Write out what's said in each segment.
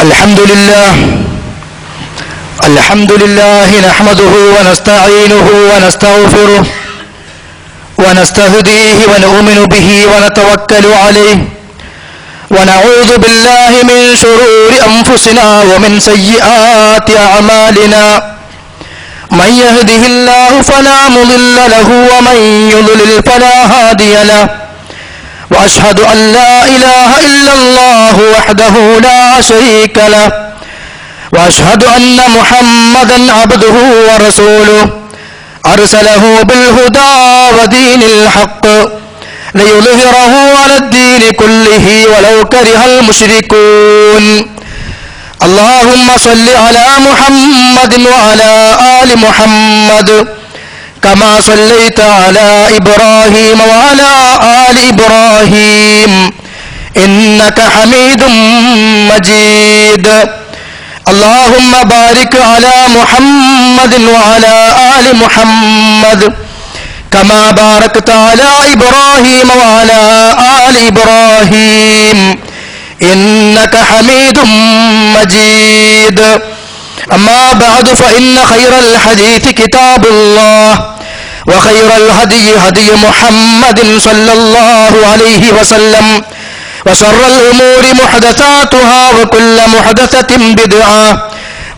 الحمد لله نحمده ونستعينه ونستغفره ونستهديه ونؤمن به ونتوكل عليه ونعوذ بالله من شرور أنفسنا ومن سيئات أعمالنا من يهده الله فلا مضل له ومن يضلل فلا هادي له وأشهد أن لا إله إلا الله وحده لا شريك له وأشهد أن محمدا عبده ورسوله أرسله بالهدى ودين الحق ليظهره على الدين كله ولو كره المشركون اللهم صل على محمد وعلى آل محمد كما صليت على إبراهيم وعلى آل إبراهيم إنك حميد مجيد اللهم بارك على محمد وعلى آل محمد كما باركت على إبراهيم وعلى آل إبراهيم إنك حميد مجيد أما بعد فإن خير الحديث كتاب الله وخير الهدي هدي محمد صلى الله عليه وسلم وشر الأمور محدثاتها وكل محدثة بدعة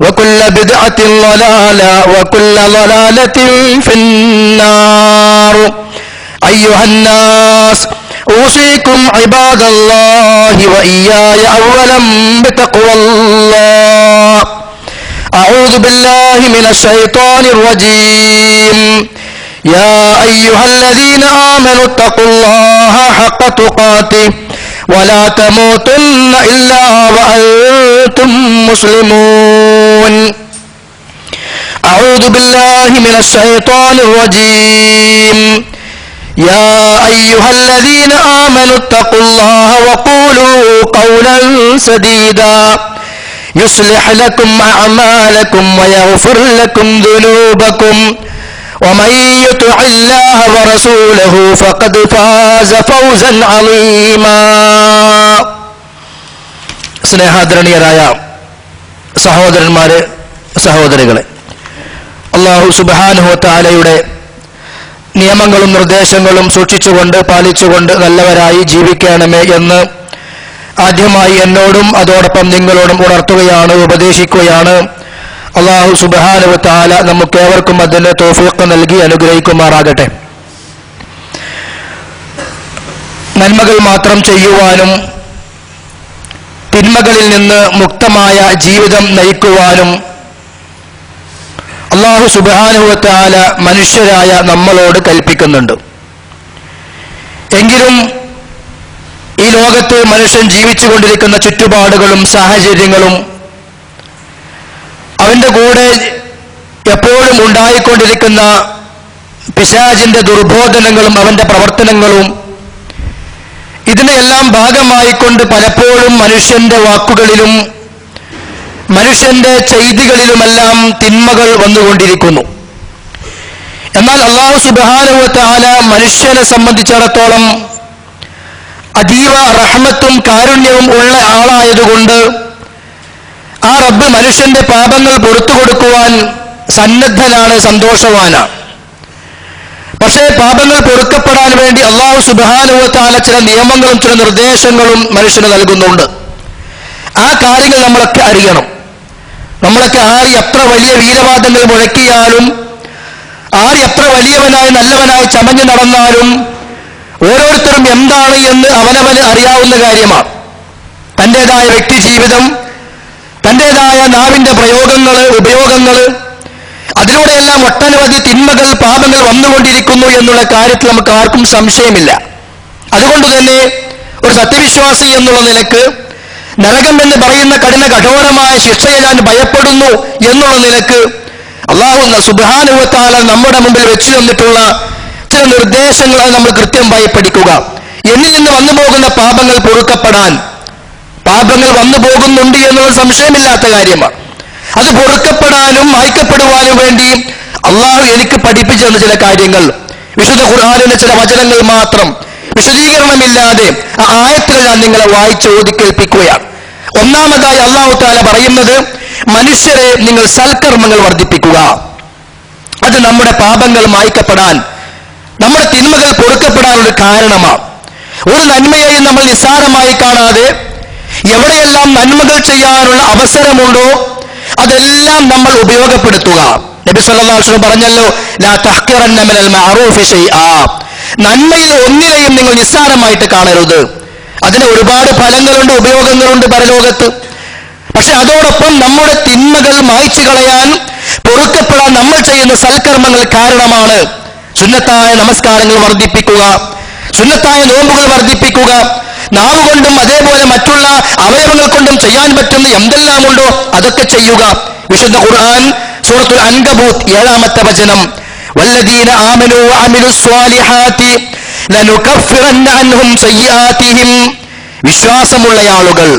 وكل بدعة ضلالة وكل ضلالة في النار أيها الناس أوصيكم عباد الله وإياي أولا بتقوى الله أعوذ بالله من الشيطان الرجيم يا أيها الذين آمنوا اتقوا الله حق تقاته ولا تموتن إلا وأنتم مسلمون أعوذ بالله من الشيطان الرجيم يا أيها الذين آمنوا اتقوا الله وقولوا قولا سديدا يصلح لكم أعمالكم ويغفر لكم ذنوبكم ومن يطع الله ورسوله فقد فاز فوزا عظيما സ്നേഹാദരണീയരായ സഹോദരന്മാരെ സഹോദരികളെ, അല്ലാഹു സുബ്ഹാനഹു വ തആലയുടെ നിയമങ്ങളും നിർദ്ദേശങ്ങളും സൂക്ഷിച്ചുകൊണ്ട് പാലിച്ചുകൊണ്ട് നല്ലവരായി ജീവിക്കണമേ എന്ന് ആദ്യമായി എന്നോടും അതോടൊപ്പം നിങ്ങളോടും ഉണർത്തുകയാണ്, ഉപദേശിക്കുകയാണ്. അല്ലാഹു സുബ്ഹാനഹു വ തആല നമുക്കേവർക്കും അതിന് തൗഫീഖ് നൽകി അനുഗ്രഹിക്കുമാറാകട്ടെ. നന്മകൾ മാത്രം ചെയ്യുവാനും തിന്മകളിൽ നിന്ന് മുക്തമായ ജീവിതം നയിക്കുവാനും അല്ലാഹു സുബ്ഹാനഹു വ തആല മനുഷ്യരായ നമ്മളോട് കൽപ്പിക്കുന്നുണ്ട്. എങ്കിലും ഈ ലോകത്ത് മനുഷ്യൻ ജീവിച്ചുകൊണ്ടിരിക്കുന്ന ചുറ്റുപാടുകളും സാഹചര്യങ്ങളും അവന്റെ കൂടെ എപ്പോഴും ഉണ്ടായിക്കൊണ്ടിരിക്കുന്ന പിശാചിന്റെ ദുർബോധനങ്ങളും അവന്റെ പ്രവർത്തനങ്ങളും ഇതിനെല്ലാം ഭാഗമായിക്കൊണ്ട് പലപ്പോഴും മനുഷ്യന്റെ വാക്കുകളിലും മനുഷ്യന്റെ ചെയ്തികളിലുമെല്ലാം തിന്മകൾ വന്നുകൊണ്ടിരിക്കുന്നു. എന്നാൽ അല്ലാഹു സുബ്ഹാനഹു വ തആല മനുഷ്യനെ സംബന്ധിച്ചിടത്തോളം അതീവ റഹ്മത്തും കാരുണ്യവും ഉള്ള ആളായതുകൊണ്ട് ആ റബ്ബ് മനുഷ്യന്റെ പാപങ്ങൾ പുറത്തു കൊടുക്കുവാൻ സന്നദ്ധനാണ്, സന്തോഷവാനാണ്. പക്ഷേ പാപങ്ങൾ പൊറുക്കപ്പെടാൻ വേണ്ടി അല്ലാഹു സുബ്ഹാനഹു വ തആല ചില നിയമങ്ങളും ചില നിർദ്ദേശങ്ങളും മനുഷ്യന് നൽകുന്നുണ്ട്. ആ കാര്യങ്ങൾ നമ്മളൊക്കെ അറിയണം. നമ്മളൊക്കെ ആര് എത്ര വലിയ വീരവാദങ്ങൾ മുഴക്കിയാലും, ആര് എത്ര വലിയവനായി നല്ലവനായി ചമഞ്ഞു നടന്നാലും ഓരോരുത്തരും എന്താണ് എന്ന് അവനവന് അറിയാവുന്ന കാര്യമാണ്. തൻ്റെതായ വ്യക്തി ജീവിതം, തൻ്റെതായ നാവിൻ്റെ പ്രയോഗങ്ങൾ, ഉപയോഗങ്ങൾ, അതിലൂടെയെല്ലാം ഒട്ടനവധി തിന്മകൾ, പാപങ്ങൾ വന്നുകൊണ്ടിരിക്കുന്നു എന്നുള്ള കാര്യത്തിൽ നമുക്ക് ആർക്കും സംശയമില്ല. അതുകൊണ്ട് തന്നെ ഒരു സത്യവിശ്വാസി എന്നുള്ള നിലക്ക് നരകം എന്ന് പറയുന്ന കഠോരമായ ശിക്ഷയെ ഞാൻ ഭയപ്പെടുന്നു എന്നുള്ള നിലക്ക് അല്ലാഹു സുബ്ഹാനഹു വ തആല നമ്മുടെ മുമ്പിൽ വെച്ചു തന്നിട്ടുള്ള ചില നിർദ്ദേശങ്ങൾ നമ്മൾ കൃത്യമായി പഠിക്കുക. എന്നിൽ നിന്ന് വന്നു പോകുന്ന പാപങ്ങൾ പൊറുക്കപ്പെടാൻ, പാപങ്ങൾ വന്നു പോകുന്നുണ്ട് എന്നുള്ള സംശയമില്ലാത്ത കാര്യമാണ്. അത് പൊറുക്കപ്പെടാനും മായ്ക്കപ്പെടുവാനും വേണ്ടി അള്ളാഹു എനിക്ക് പഠിപ്പിച്ചു തന്ന ചില കാര്യങ്ങൾ, വിശുദ്ധ ഖുർആനിലെ ചില വചനങ്ങൾ മാത്രം വിശദീകരണമില്ലാതെ ആ ആയത്തിൽ ഞാൻ നിങ്ങളെ വായിച്ച് ഓതി കേൾപ്പിക്കുകയാണ്. ഒന്നാമതായി അല്ലാഹു തആല പറയുന്നത്, മനുഷ്യരെ നിങ്ങൾ സൽക്കർമ്മങ്ങൾ വർദ്ധിപ്പിക്കുക. അത് നമ്മുടെ പാപങ്ങൾ മായ്ക്കപ്പെടാൻ, നമ്മുടെ തിന്മകൾ പൊറുക്കപ്പെടാനുള്ള കാരണമാണ്. ഒരു നന്മയെയും നമ്മൾ നിസ്സാരമായി കാണാതെ എവിടെയെല്ലാം നന്മകൾ ചെയ്യാനുള്ള അവസരമുണ്ടോ അതെല്ലാം നമ്മൾ ഉപയോഗപ്പെടുത്തുക. നബി സല്ലല്ലാഹു അലൈഹി വസല്ലം പറഞ്ഞല്ലോ, ലാ തഹ്ഖിറന്ന മിനൽ മഅറൂഫി ശൈആ, നന്മയിൽ ഒന്നിനെയും നിങ്ങൾ നിസ്സാരമായിട്ട് കാണരുത്. അതിന് ഒരുപാട് ഫലങ്ങളുണ്ട്, ഉപയോഗങ്ങളുണ്ട് പരലോകത്ത്. പക്ഷെ അതോടൊപ്പം നമ്മുടെ തിന്മകൾ മായ്ച്ചു കളയാൻ, പൊറുക്കപ്പെടാൻ നമ്മൾ ചെയ്യുന്ന സൽക്കർമ്മങ്ങൾ കാരണമാണ്. സുന്നത്തായ നമസ്കാരങ്ങൾ വർദ്ധിപ്പിക്കുക, സുന്നത്തായ നോമ്പുകൾ വർദ്ധിപ്പിക്കുക, നാവ് കൊണ്ടും അതേപോലെ മറ്റുള്ള അവയവങ്ങൾ കൊണ്ടും ചെയ്യാൻ പറ്റുന്ന എന്തെല്ലാമുണ്ടോ അതൊക്കെ ചെയ്യുക. വിശുദ്ധ ഖുർആൻ സൂറത്തുൽ അൻകബൂത്ത് 7-ാമത്തെ വചനം, വല്ലദീന ആമനൂ വഅമിലുസ് സ്വാലിഹാത്തി ലനുകഫിറന്ന അൻഹും സയ്യിആതിഹിം, വിശ്വാസമുള്ള ആളുകൾ,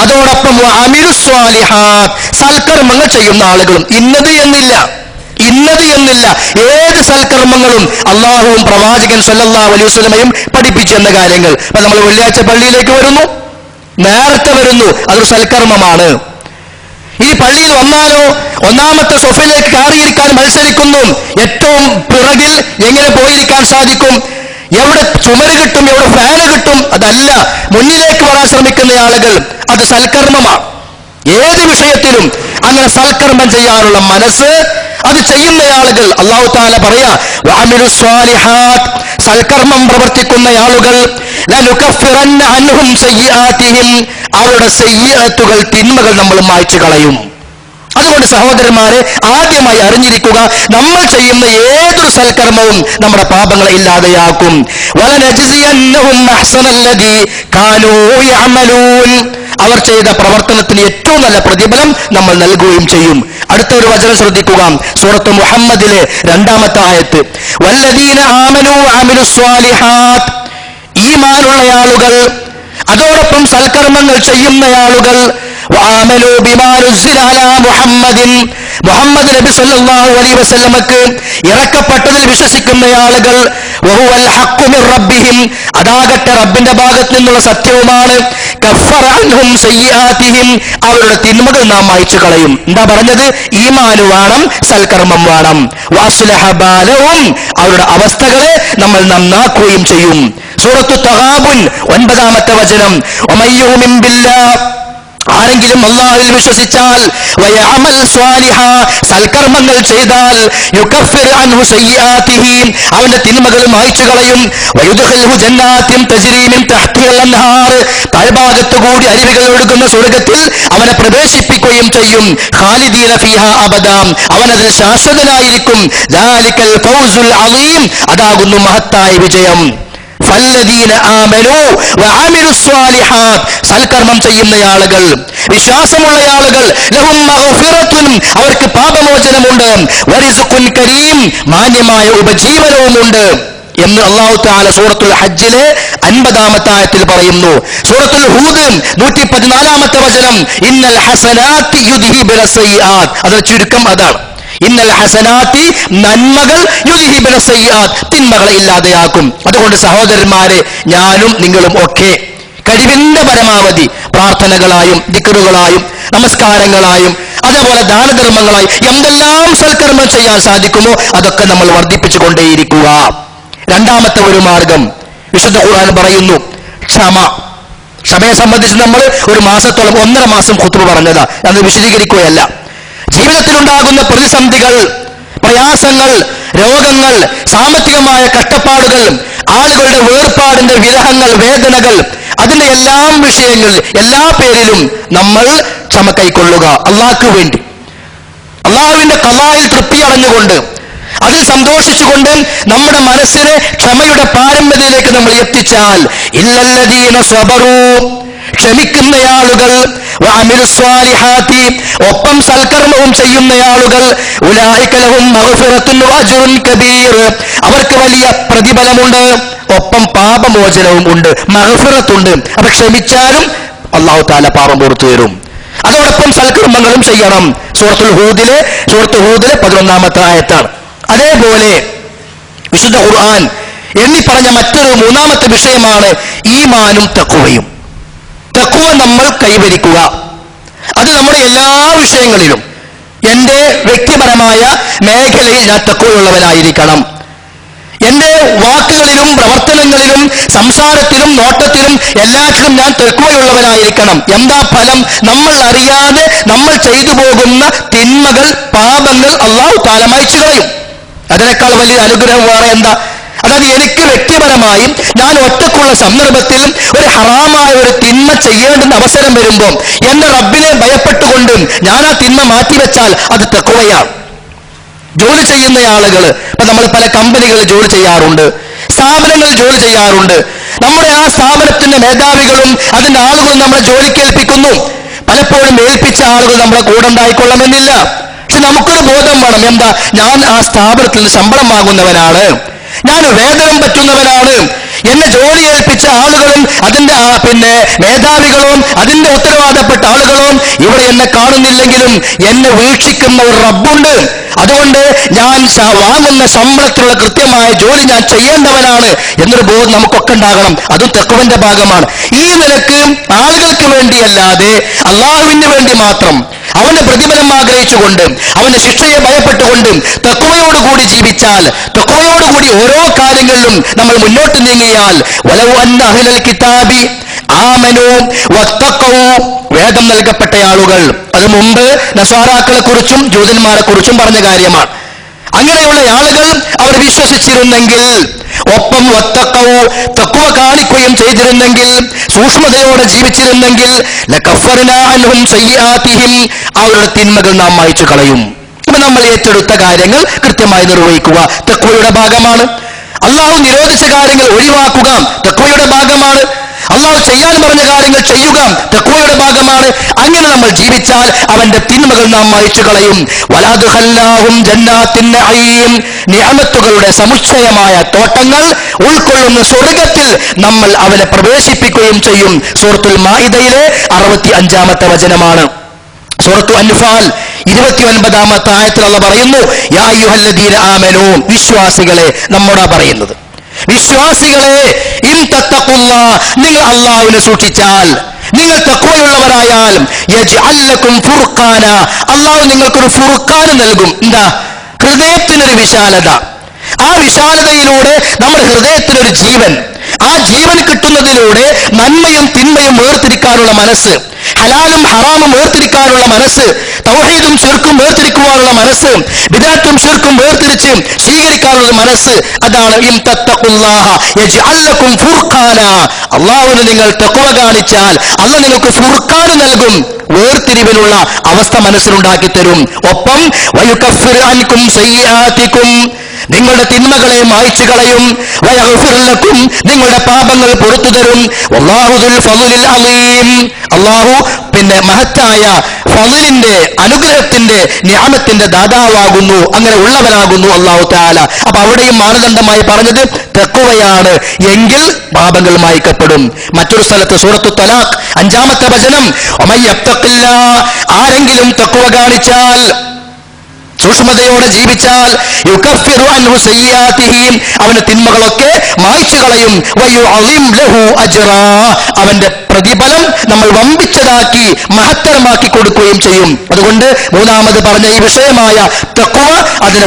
അതോടൊപ്പം വഅമിലുസ് സ്വാലിഹാത്ത്, സൽക്കർമ്മങ്ങൾ ചെയ്യുന്ന ആളുകളും. ഇന്നത് എന്നില്ല, ഏത് സൽക്കർമ്മങ്ങളും അള്ളാഹുവും പ്രവാചകൻ സല്ലല്ലാഹു അലൈഹി വസല്ലമയും പഠിപ്പിച്ചെന്ന കാര്യങ്ങൾ. അപ്പൊ നമ്മൾ വെള്ളിയാഴ്ച പള്ളിയിലേക്ക് വരുന്നു, നേരത്തെ വരുന്നു, അതൊരു സൽക്കർമ്മമാണ്. ഈ പള്ളിയിൽ വന്നാലോ ഒന്നാമത്തെ സൊഫയിലേക്ക് കയറിയിരിക്കാൻ മത്സരിക്കുന്നു. ഏറ്റവും പിറകിൽ എങ്ങനെ പോയിരിക്കാൻ സാധിക്കും, എവിടെ ചുമര് കിട്ടും, എവിടെ ഫാന് കിട്ടും, അതല്ല, മുന്നിലേക്ക് വരാൻ ശ്രമിക്കുന്ന ആളുകൾ, അത് സൽക്കർമ്മമാണ്. ഏത് വിഷയത്തിലും അങ്ങനെ സൽക്കർമ്മം ചെയ്യാനുള്ള മനസ്സ്, അത് ചെയ്യുന്ന ആളുകൾ, അല്ലാഹു തആല പറയാ, വഅമിലുസ് സ്വാലിഹാത്ത്, സൽക്കർമ്മം പ്രവർത്തിക്കുന്ന ആളുകൾ, ലനുകഫിറന്ന അൻഹും സയ്യിആതിഹിം, അവരുടെ സയ്യിഅത്തുകൾ, തിന്മകൾ നമ്മൾ മായ്ച്ചു കളയും. അതുകൊണ്ട് സഹോദരന്മാരെ, ആദ്യമായി അറിഞ്ഞിരിക്കുക, നമ്മൾ ചെയ്യുന്ന ഏതൊരു സൽക്കർമ്മവും നമ്മുടെ പാപങ്ങളെ ഇല്ലാതെയാക്കും. വലനജ്സിയന്നഹും അഹ്സനല്ലദീ കാനൂ യഅമലൂൻ, അവർ ചെയ്ത പ്രവർത്തനത്തിന് ഏറ്റവും നല്ല പ്രതിഫലം നമ്മൾ നൽകുകയും ചെയ്യും. അടുത്ത ഒരു വചനം ശ്രദ്ധിക്കുക, സൂറത്ത് മുഹമ്മദിലെ 2-ാമത്തെ ആയത്ത്, വല്ലദീന ആമനൂ വഅമിലുസ് സ്വാലിഹാത്ത്, ഈമാനുള്ള ആളുകൾ, അതോടൊപ്പം സൽക്കർമ്മങ്ങൾ ചെയ്യുന്ന ആളുകൾ, വആമനൂ ബിമാ നുസ്സില അലാ മുഹമ്മദിൻ, മുഹമ്മദ് നബി സല്ലല്ലാഹു അലൈഹി വസല്ലമക്ക് ഇറക്കപ്പെട്ടതിൽ വിശ്വസിക്കുന്ന ആളുകൾ, വഹുവൽ ഹഖ്ഖു മിർ റബ്ബിഹിം, അതാകട്ടെ റബ്ബിന്റെ ഭാഗത്ത് നിന്നുള്ള സത്യവുമാണ്, കഫറ അൻഹും സയ്യിആതിഹിം, അവരുടെ തിന്മകൾ നാം മായ്ച്ചു കളയും. എന്താ പറഞ്ഞത്? ഈമാന് വേണം, സൽക്കർമ്മം വേണം. വഅസ്ലഹ ബാലഹും, അവരുടെ അവസ്ഥകളെ നമ്മൾ നന്നാക്കുകയും ചെയ്യും. സൂറത്തു തഗാബുൻ 9-ാമത്തെ വചനം, വമയ്യുമിൻ ബില്ലാഹ്, ആരെങ്കിലും അല്ലാഹുവിൽ വിശ്വസിച്ചാൽ, വയഅമൽ സ്വാലിഹാ, സൽക്കർമ്മങ്ങൾ ചെയ്താൽ, യുകഫിർ അൻഹു സയ്യിആതിഹി, അവന്റെ തിന്മകൾ മായ്ച്ചു കളയും, വയുദ്ഖിൽഹു ജന്നാത്തിൻ തജ്രി മിൻ തഹ്തിഹൽ അൻഹാർ, താഴ്ഭാഗത്തു കൂടി അരുവികൾ ഒഴുകുന്ന സ്വർഗ്ഗത്തിൽ അവനെ പ്രവേശിപ്പിക്കുകയും ചെയ്യും. ഖാലിദീന ഫീഹാ അബദാ, അവനതിൽ ശാശ്വതനായിരിക്കും. ദാലികൽ ഫൗസുൽ അളീം, അതാകുന്നു മഹത്തായ വിജയം. ഫല്ലദീന ആമനൂ വഅമിലുസ് സ്വാലിഹാത്ത്, സൽക്കർമ്മം ചെയ്യുന്ന ആളുകൾ, വിശ്വാസമുള്ള ആളുകൾ, ലഹും മഗ്ഫിറത്തുൻ, അവർക്ക് പാപമോചനമുണ്ട്, വറിസ്ഖുൻ കരീം, മാന്യമായ ഉപജീവനവുമുണ്ട് എന്ന് അല്ലാഹു തആല സൂറത്തുൽ ഹജ്ജിലെ 50-ാമത്തെ ആയത്തിൽ പറയുന്നു. സൂറത്തുൽ ഹൂദ് 114-ാമത്തെ വചനം, ഇന്നൽ ഹസനാത്തി യുദ്ഹിബുന സയ്യിആത്ത്, അതിന്റെ ചുരുക്കം അതാണ്. ഇന്നൽ ഹസനാത്തി, നന്മകൾ, യുദ്ഹിബുന സയ്യിആത്ത്, തിന്മകളെ ഇല്ലാതെയാക്കും. അതുകൊണ്ട് സഹോദരന്മാരെ, ഞാനും നിങ്ങളും ഒക്കെ കഴിവിന്റെ പരമാവധി പ്രാർത്ഥനകളായും ദിക്റുകളായും നമസ്കാരങ്ങളായും അതേപോലെ ദാനധർമ്മങ്ങളായും എന്തെല്ലാം സൽക്കർമ്മം ചെയ്യാൻ സാധിക്കുമോ അതൊക്കെ നമ്മൾ വർദ്ധിപ്പിച്ചു കൊണ്ടേയിരിക്കുക. രണ്ടാമത്തെ ഒരു മാർഗം വിശുദ്ധ ഖുർആൻ പറയുന്നു, ക്ഷമയെ സംബന്ധിച്ച് നമ്മൾ ഒരു മാസത്തോളം 1.5 മാസം ഖുത്ബ പറഞ്ഞതാ, അത് വിശദീകരിക്കുകയല്ല. ജീവിതത്തിലുണ്ടാകുന്ന പ്രതിസന്ധികൾ, പ്രയാസങ്ങൾ, രോഗങ്ങൾ, സാമ്പത്തികമായ കഷ്ടപ്പാടുകൾ, ആളുകളുടെ വേർപാടിന്റെ വിരഹങ്ങൾ, വേദനകൾ, അതിന്റെ എല്ലാം വിഷയങ്ങളിൽ, എല്ലാ പേരിലും നമ്മൾ ക്ഷമ കൈക്കൊള്ളുക. അള്ളാഹ്ക്ക് വേണ്ടി, അള്ളാഹുവിന്റെ ഖളായിൽ തൃപ്തി അടഞ്ഞുകൊണ്ട്, അതിൽ സന്തോഷിച്ചുകൊണ്ട് നമ്മുടെ മനസ്സിനെ ക്ഷമയുടെ പാരമ്യതയിലേക്ക് നമ്മൾ എത്തിച്ചാൽ, ഇല്ലല്ലദീന സ്വബറൂ, ക്ഷമിക്കുന്ന ആളുകൾ, വഅമിലുസ് സ്വാലിഹാത്തി, ഒപ്പം സൽക്കർമ്മവും ചെയ്യുന്ന ആളുകൾ, ഉലൈക ലഹും മഗ്ഫിറത്തുൻ വഅജ്റുൻ കബീർ, അവർക്ക് വലിയ പ്രതിഫലമുണ്ട്, ഒപ്പം പാപമോചനവും ഉണ്ട്, മഗ്ഫിറത്തുണ്ട്. അപ്പൊ ക്ഷമിച്ചാലും അല്ലാഹു തആല പാപം പുറത്തു തരും. അതോടൊപ്പം സൽക്കർമ്മങ്ങളും ചെയ്യണം. സൂറത്തുൽ ഹൂദിലെ 11-ാമത്തെ ആയത്താണ്. അതേപോലെ വിശുദ്ധ ഖുർആൻ എണ്ണി പറഞ്ഞ മറ്റൊരു 3-ാമത്തെ വിഷയമാണ് ഈമാനും തഖ്വയും. തഖ്വ നമ്മൾ കൈവരിക്കുക. അത് നമ്മുടെ എല്ലാ വിഷയങ്ങളിലും, എൻ്റെ വ്യക്തിപരമായ മേഖലയിൽ ഞാൻ തഖ്വയുള്ളവനായിരിക്കണം. എൻ്റെ വാക്കുകളിലും പ്രവർത്തനങ്ങളിലും സംസാരത്തിലും നോട്ടത്തിലും എല്ലാറ്റിലും ഞാൻ തഖ്വയുള്ളവനായിരിക്കണം. എന്താ ഫലം? നമ്മൾ അറിയാതെ നമ്മൾ ചെയ്തു പോകുന്ന തിന്മകൾ, പാപങ്ങൾ അല്ലാഹു തആല മായ്ച്ചു കളയും. അതിനേക്കാൾ വലിയ അനുഗ്രഹം വേറെ എന്താ? അതായത് എനിക്ക് വ്യക്തിപരമായും ഞാൻ ഒറ്റക്കുള്ള സന്ദർഭത്തിൽ ഒരു ഹറാമായ ഒരു തിന്മ ചെയ്യേണ്ടുന്ന അവസരം വരുമ്പോൾ എന്റെ റബ്ബിനെ ഭയപ്പെട്ടുകൊണ്ട് ഞാൻ ആ തിന്മ മാറ്റിവെച്ചാൽ അത് തഖ്വയാണ്. ജോലി ചെയ്യുന്ന ആളുകൾ, ഇപ്പൊ നമ്മൾ പല കമ്പനികളിൽ ജോലി ചെയ്യാറുണ്ട്, സ്ഥാപനങ്ങളിൽ ജോലി ചെയ്യാറുണ്ട്. നമ്മുടെ ആ സ്ഥാപനത്തിന്റെ മേധാവികളും അതിന്റെ ആളുകളും നമ്മളെ ജോലിക്ക് ഏൽപ്പിക്കുന്നു. പലപ്പോഴും ഏൽപ്പിച്ച ആളുകൾ നമ്മളെ കൂടെ ഉണ്ടായിക്കൊള്ളണമെന്നില്ല. പക്ഷെ നമുക്കൊരു ബോധം വേണം. എന്താ? ഞാൻ ആ സ്ഥാപനത്തിൽ ശമ്പളം വാങ്ങുന്നവനാണ്, ഞാൻ വേതനം പറ്റുന്നവനാണ്. എന്നെ ജോലി ഏൽപ്പിച്ച ആളുകളും അതിന്റെ മേധാവികളും അതിന്റെ ഉത്തരവാദപ്പെട്ട ആളുകളും ഇവിടെ എന്നെ കാണുന്നില്ലെങ്കിലും എന്നെ വീക്ഷിക്കുന്ന ഒരു റബ്ബുണ്ട്. അതുകൊണ്ട് ഞാൻ വാങ്ങുന്ന ശമ്പളത്തിലുള്ള കൃത്യമായ ജോലി ഞാൻ ചെയ്യേണ്ടവനാണ് എന്നൊരു ബോധം നമുക്കൊക്കെ ഉണ്ടാകണം. അതും തഖ്വന്റെ ഭാഗമാണ്. ഈ നിലക്ക് ആളുകൾക്ക് വേണ്ടിയല്ലാതെ അള്ളാഹുവിന് വേണ്ടി മാത്രം അവന്റെ പ്രതിഫലം ആഗ്രഹിച്ചുകൊണ്ട് അവന്റെ ശിക്ഷയെ ഭയപ്പെട്ടുകൊണ്ട് തഖ്വയോടുകൂടി ജീവിച്ചാൽ, തഖ്വയോടുകൂടി ഓരോ കാര്യങ്ങളിലും നമ്മൾ മുന്നോട്ട് നീങ്ങിയാൽ, വലൗ അന്ന അഹ്ലൽ കിതാബി ആമനൂ വത്തഖൂ, വേദം നൽകപ്പെട്ട ആളുകൾ, അത് മുമ്പ് നസ്വാറാക്കളെ കുറിച്ചും ജൂതന്മാരെ കുറിച്ചും പറഞ്ഞ കാര്യമാണ്. അങ്ങനെയുള്ള ആളുകൾ അവർ വിശ്വസിച്ചിരുന്നെങ്കിൽ, ഒപ്പം വത്തഖൂ, തഖ്വ കാണിക്കുകയും ചെയ്തിരുന്നെങ്കിൽ, സൂക്ഷ്മതയോടെ ജീവിച്ചിരുന്നെങ്കിൽ, ലകഫർനാ അൻഹും സയ്യിആതിഹിം, അവരുടെ തിന്മകൾ നാം മായ്ച്ചു കളയും. ഇപ്പൊ നമ്മൾ ഏറ്റെടുത്ത കാര്യങ്ങൾ കൃത്യമായി നിർവഹിക്കുക തഖ്വയുടെ ഭാഗമാണ്. അള്ളാഹു നിരോധിച്ച കാര്യങ്ങൾ ഒഴിവാക്കുക തഖ്വയുടെ ഭാഗമാണ്. അള്ളാഹു ചെയ്യാൻ പറഞ്ഞ കാര്യങ്ങൾ ചെയ്യുക തഖ്വയുടെ ഭാഗമാണ്. അങ്ങനെ നമ്മൾ ജീവിച്ചാൽ അവന്റെ തിന്മകൾ നാം മായ്ച്ചു കളയും. വലദ്ഖൽനാഹും ജന്നാത്തിൻ നഈം, നിഅമത്തുകളുടെ സമുച്ചയമായ തോട്ടങ്ങൾ ഉൾക്കൊള്ളുന്ന സ്വർഗ്ഗത്തിൽ നമ്മൾ അവനെ പ്രവേശിപ്പിക്കുകയും ചെയ്യും. സൂറത്തുൽ മാഇദയിലെ 65-ാമത്തെ വചനമാണ്. സൂറത്തു അൻഫാൽ 29-ാമത്തെ ആയത്തിൽ അല്ലാഹു പറയുന്നു, യാ അയ്യുഹല്ലദീന ആമനൂ, വിശ്വാസികളെ നമ്മോടാ പറയുന്നത്. വിശ്വാസികളെ, ഇൻ തത്തഖുല്ലാഹ്, നിങ്ങൾ അല്ലാഹുവിനെ സൂക്ഷിച്ചാൽ, നിങ്ങൾ തഖ്വയുള്ളവരായാൽ, യജ്അൽ ലക്കും ഫുർഖാന, അല്ലാഹു നിങ്ങൾക്കൊരു ഫുർഖാൻ നൽകും. എന്താ? ഹൃദയത്തിനൊരു വിശാലത. ആ വിശാലതയിലൂടെ നമ്മുടെ ഹൃദയത്തിനൊരു ജീവൻ, ആ ജീവൻ കിട്ടുന്നതിലൂടെ നന്മയും തിന്മയും വേർതിരിക്കാനുള്ള മനസ്സ്, ഹലാലും ഹറാമും വേർതിരിക്കാനുള്ള മനസ്സ്, തൗഹീദും ശിർക്കും വേർതിരിക്കുവാനുള്ള മനസ്സ്, ബിദ്അത്തും ശിർക്കും വേർതിരിച്ച് സ്വീകരിക്കാനുള്ള മനസ്സ്, അതാണ് ഇൻ തത്തഖുല്ലാഹ യജ്അൽ ലക്കും ഫുർഖാന, അല്ലാഹുവിനെ നിങ്ങൾ തഖ്വ കാണിച്ചാൽ അല്ലാഹു നിങ്ങൾക്ക് ഫുർഖാൻ നൽകും, വേർതിരിവിനുള്ള അവസ്ഥ മനസ്സിലുണ്ടാക്കി തരും. ഒപ്പം വയുകഫിർ അൻകും സയ്യിആതികും, നിങ്ങളുടെ തിന്മകളെ മായ്ച്ചു കളയും. വയഗ്ഫിർ ലക്കും, നിങ്ങളുടെ പാപങ്ങൾ പുറത്തു തരും. വല്ലാഹു ദുൽ ഫളിൽ അലീം, അല്ലാഹു മഹത്തായ ഫളിലിന്റെ, അനുഗ്രഹത്തിന്റെ, നിഅമത്തിന്റെ ദാതാവാകുന്നു, അങ്ങനെ ഉള്ളവനാകുന്നു അല്ലാഹു തആല. അപ്പൊ അവിടെയും മാനദണ്ഡമായി പറഞ്ഞത് തഖ്വയാണ്. എങ്കിൽ പാപങ്ങൾ മായ്ക്കപ്പെടും. മറ്റൊരു സ്ഥലത്ത് സൂറത്തു തലാഖ് 5-ാമത്തെ വചനം, വമൻ യത്തഖില്ലാഹ്, ആരെങ്കിലും തഖ്വ കാണിച്ചാൽ, സൂക്ഷ്മതയോടെ ജീവിച്ചാൽ, യുകഫിറു അൻഹു സയ്യിആതിഹി, അവന്റെ തിന്മകളൊക്കെ മായ്ച്ചു കളയും. വയുഅളിം ലഹു അജ്റാ, അവന്റെ പ്രതിഫലം നമ്മൾ വമ്പിച്ചതാക്കി മഹത്തരമാക്കി കൊടുക്കുകയും ചെയ്യും. അതുകൊണ്ട് മൂന്നാമത് പറഞ്ഞ ഈ വിഷയമായ തഖ്വ, അതിന്റെ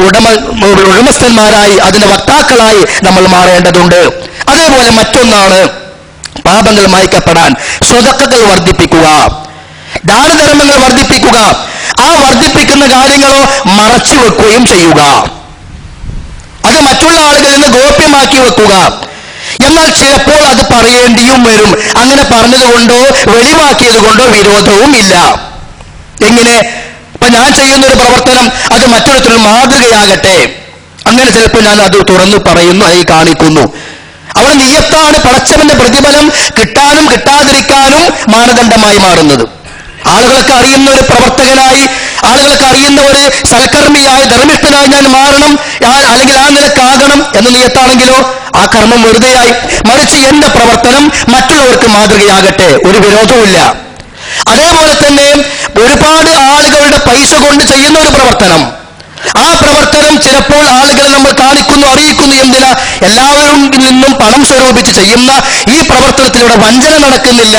ഉടമസ്ഥന്മാരായി, അതിന്റെ വക്താക്കളായി നമ്മൾ മാറേണ്ടതുണ്ട്. അതേപോലെ മറ്റൊന്നാണ് പാപങ്ങൾ മായ്ക്കപ്പെടാൻ സ്വതക്കകൾ വർദ്ധിപ്പിക്കുക, ദാനധർമ്മങ്ങൾ വർദ്ധിപ്പിക്കുക. ആ വർദ്ധിപ്പിക്കുന്ന കാര്യങ്ങളോ മറച്ചു വെക്കുകയും ചെയ്യുക, അത് മറ്റുള്ള ആളുകളിൽ നിന്ന് ഗോപ്യമാക്കി വെക്കുക. എന്നാൽ ചിലപ്പോൾ അത് പറയേണ്ടിയും വരും. അങ്ങനെ പറഞ്ഞതുകൊണ്ടോ വെളിവാക്കിയത് കൊണ്ടോ വിരോധവും ഇല്ല. എങ്ങനെ? ഇപ്പൊ ഞാൻ ചെയ്യുന്നൊരു പ്രവർത്തനം അത് മറ്റൊരുത്തരും മാതൃകയാകട്ടെ, അങ്ങനെ ചിലപ്പോൾ ഞാൻ അത് തുറന്നു പറയുന്നു, അത് കാണിക്കുന്നു. അവിടെ നിയ്യത്താണ് പടച്ചവന്റെ പ്രതിഫലം കിട്ടാനും കിട്ടാതിരിക്കാനും മാനദണ്ഡമായി മാറുന്നത്. ആളുകൾക്ക് അറിയുന്ന ഒരു പ്രവർത്തകനായി, ആളുകൾക്ക് അറിയുന്ന ഒരു സൽക്കർമ്മിയായി, ധർമ്മിഷ്ഠനായി ഞാൻ മാറണം, അല്ലെങ്കിൽ ആ നിലക്കാകണം എന്ന നിയത്താണെങ്കിലോ ആ കർമ്മം വെറുതെയായി. മറിച്ച് എന്റെ പ്രവർത്തനം മറ്റുള്ളവർക്ക് മാതൃകയാകട്ടെ, ഒരു വിരോധവുമില്ല. അതേപോലെ തന്നെ ഒരുപാട് ആളുകളുടെ പൈസ കൊണ്ട് ചെയ്യുന്ന ഒരു പ്രവർത്തനം, ആ പ്രവർത്തനം ചിലപ്പോൾ ആളുകളെ നമ്മൾ കാണിക്കുന്നു, അറിയിക്കുന്നു. എന്തിനാ? എല്ലാവരും നിന്നും പണം സ്വരൂപിച്ച് ചെയ്യുന്ന ഈ പ്രവർത്തനത്തിലൂടെ വഞ്ചന നടക്കുന്നില്ല,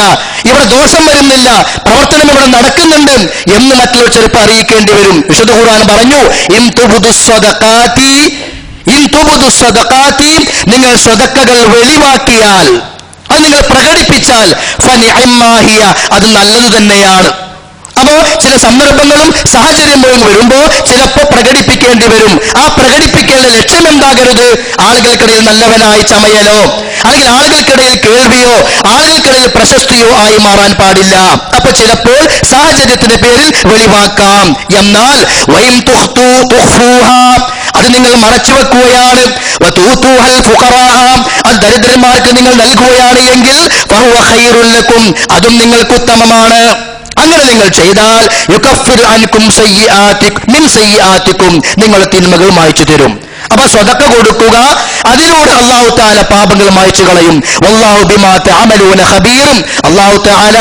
ഇവിടെ ദോഷം വരുന്നില്ല, പ്രവർത്തനം ഇവിടെ നടക്കുന്നുണ്ട് എന്ന് മറ്റുള്ള ചിലപ്പോൾ അറിയിക്കേണ്ടി വരും. വിശുദ്ധ ഖുർആൻ പറഞ്ഞു, നിങ്ങൾ സ്വതക്കകൾ വെളിവാക്കിയാൽ, അത് നിങ്ങൾ പ്രകടിപ്പിച്ചാൽ ഫനിഅമ്മാഹിയ, അത് നല്ലത് തന്നെയാണ്. അപ്പോ ചില സന്ദർഭങ്ങളും സാഹചര്യങ്ങളും വരുമ്പോ ചിലപ്പോ പ്രകടിപ്പിക്കേണ്ടി വരും. ആ പ്രകടിപ്പിക്കേണ്ട ലക്ഷ്യം എന്താകരുത്? ആളുകൾക്കിടയിൽ നല്ലവനായി ചമയലോ അല്ലെങ്കിൽ ആളുകൾക്കിടയിൽ കേൾവിയോ ആളുകൾക്കിടയിൽ പ്രശസ്തിയോ ആയി മാറാൻ പാടില്ല. അപ്പൊ ചിലപ്പോൾ സാഹചര്യത്തിന്റെ പേരിൽ വെളിവാക്കാം. എന്നാൽ അത് നിങ്ങൾ മറച്ചു വെക്കുകയാണ്, അത് ദരിദ്രന്മാർക്ക് നിങ്ങൾ നൽകുകയാണ് എങ്കിൽ അതും നിങ്ങൾക്ക് ഉത്തമമാണ്. അങ്ങനെ നിങ്ങൾ ചെയ്താൽ യുകഫിർ അൻകും സയ്യിആതികും, നിങ്ങൾ തിന്മകൾ മായ്ച്ചു തരും. അപ്പൊ സ്വതക്ക കൊടുക്കുക, അതിലൂടെ അല്ലാഹു തആല പാപങ്ങൾ മായ്ച്ചു കളയും. വല്ലാഹു ബിമാ തഅമലൂന ഖബീറും, അല്ലാഹു തആല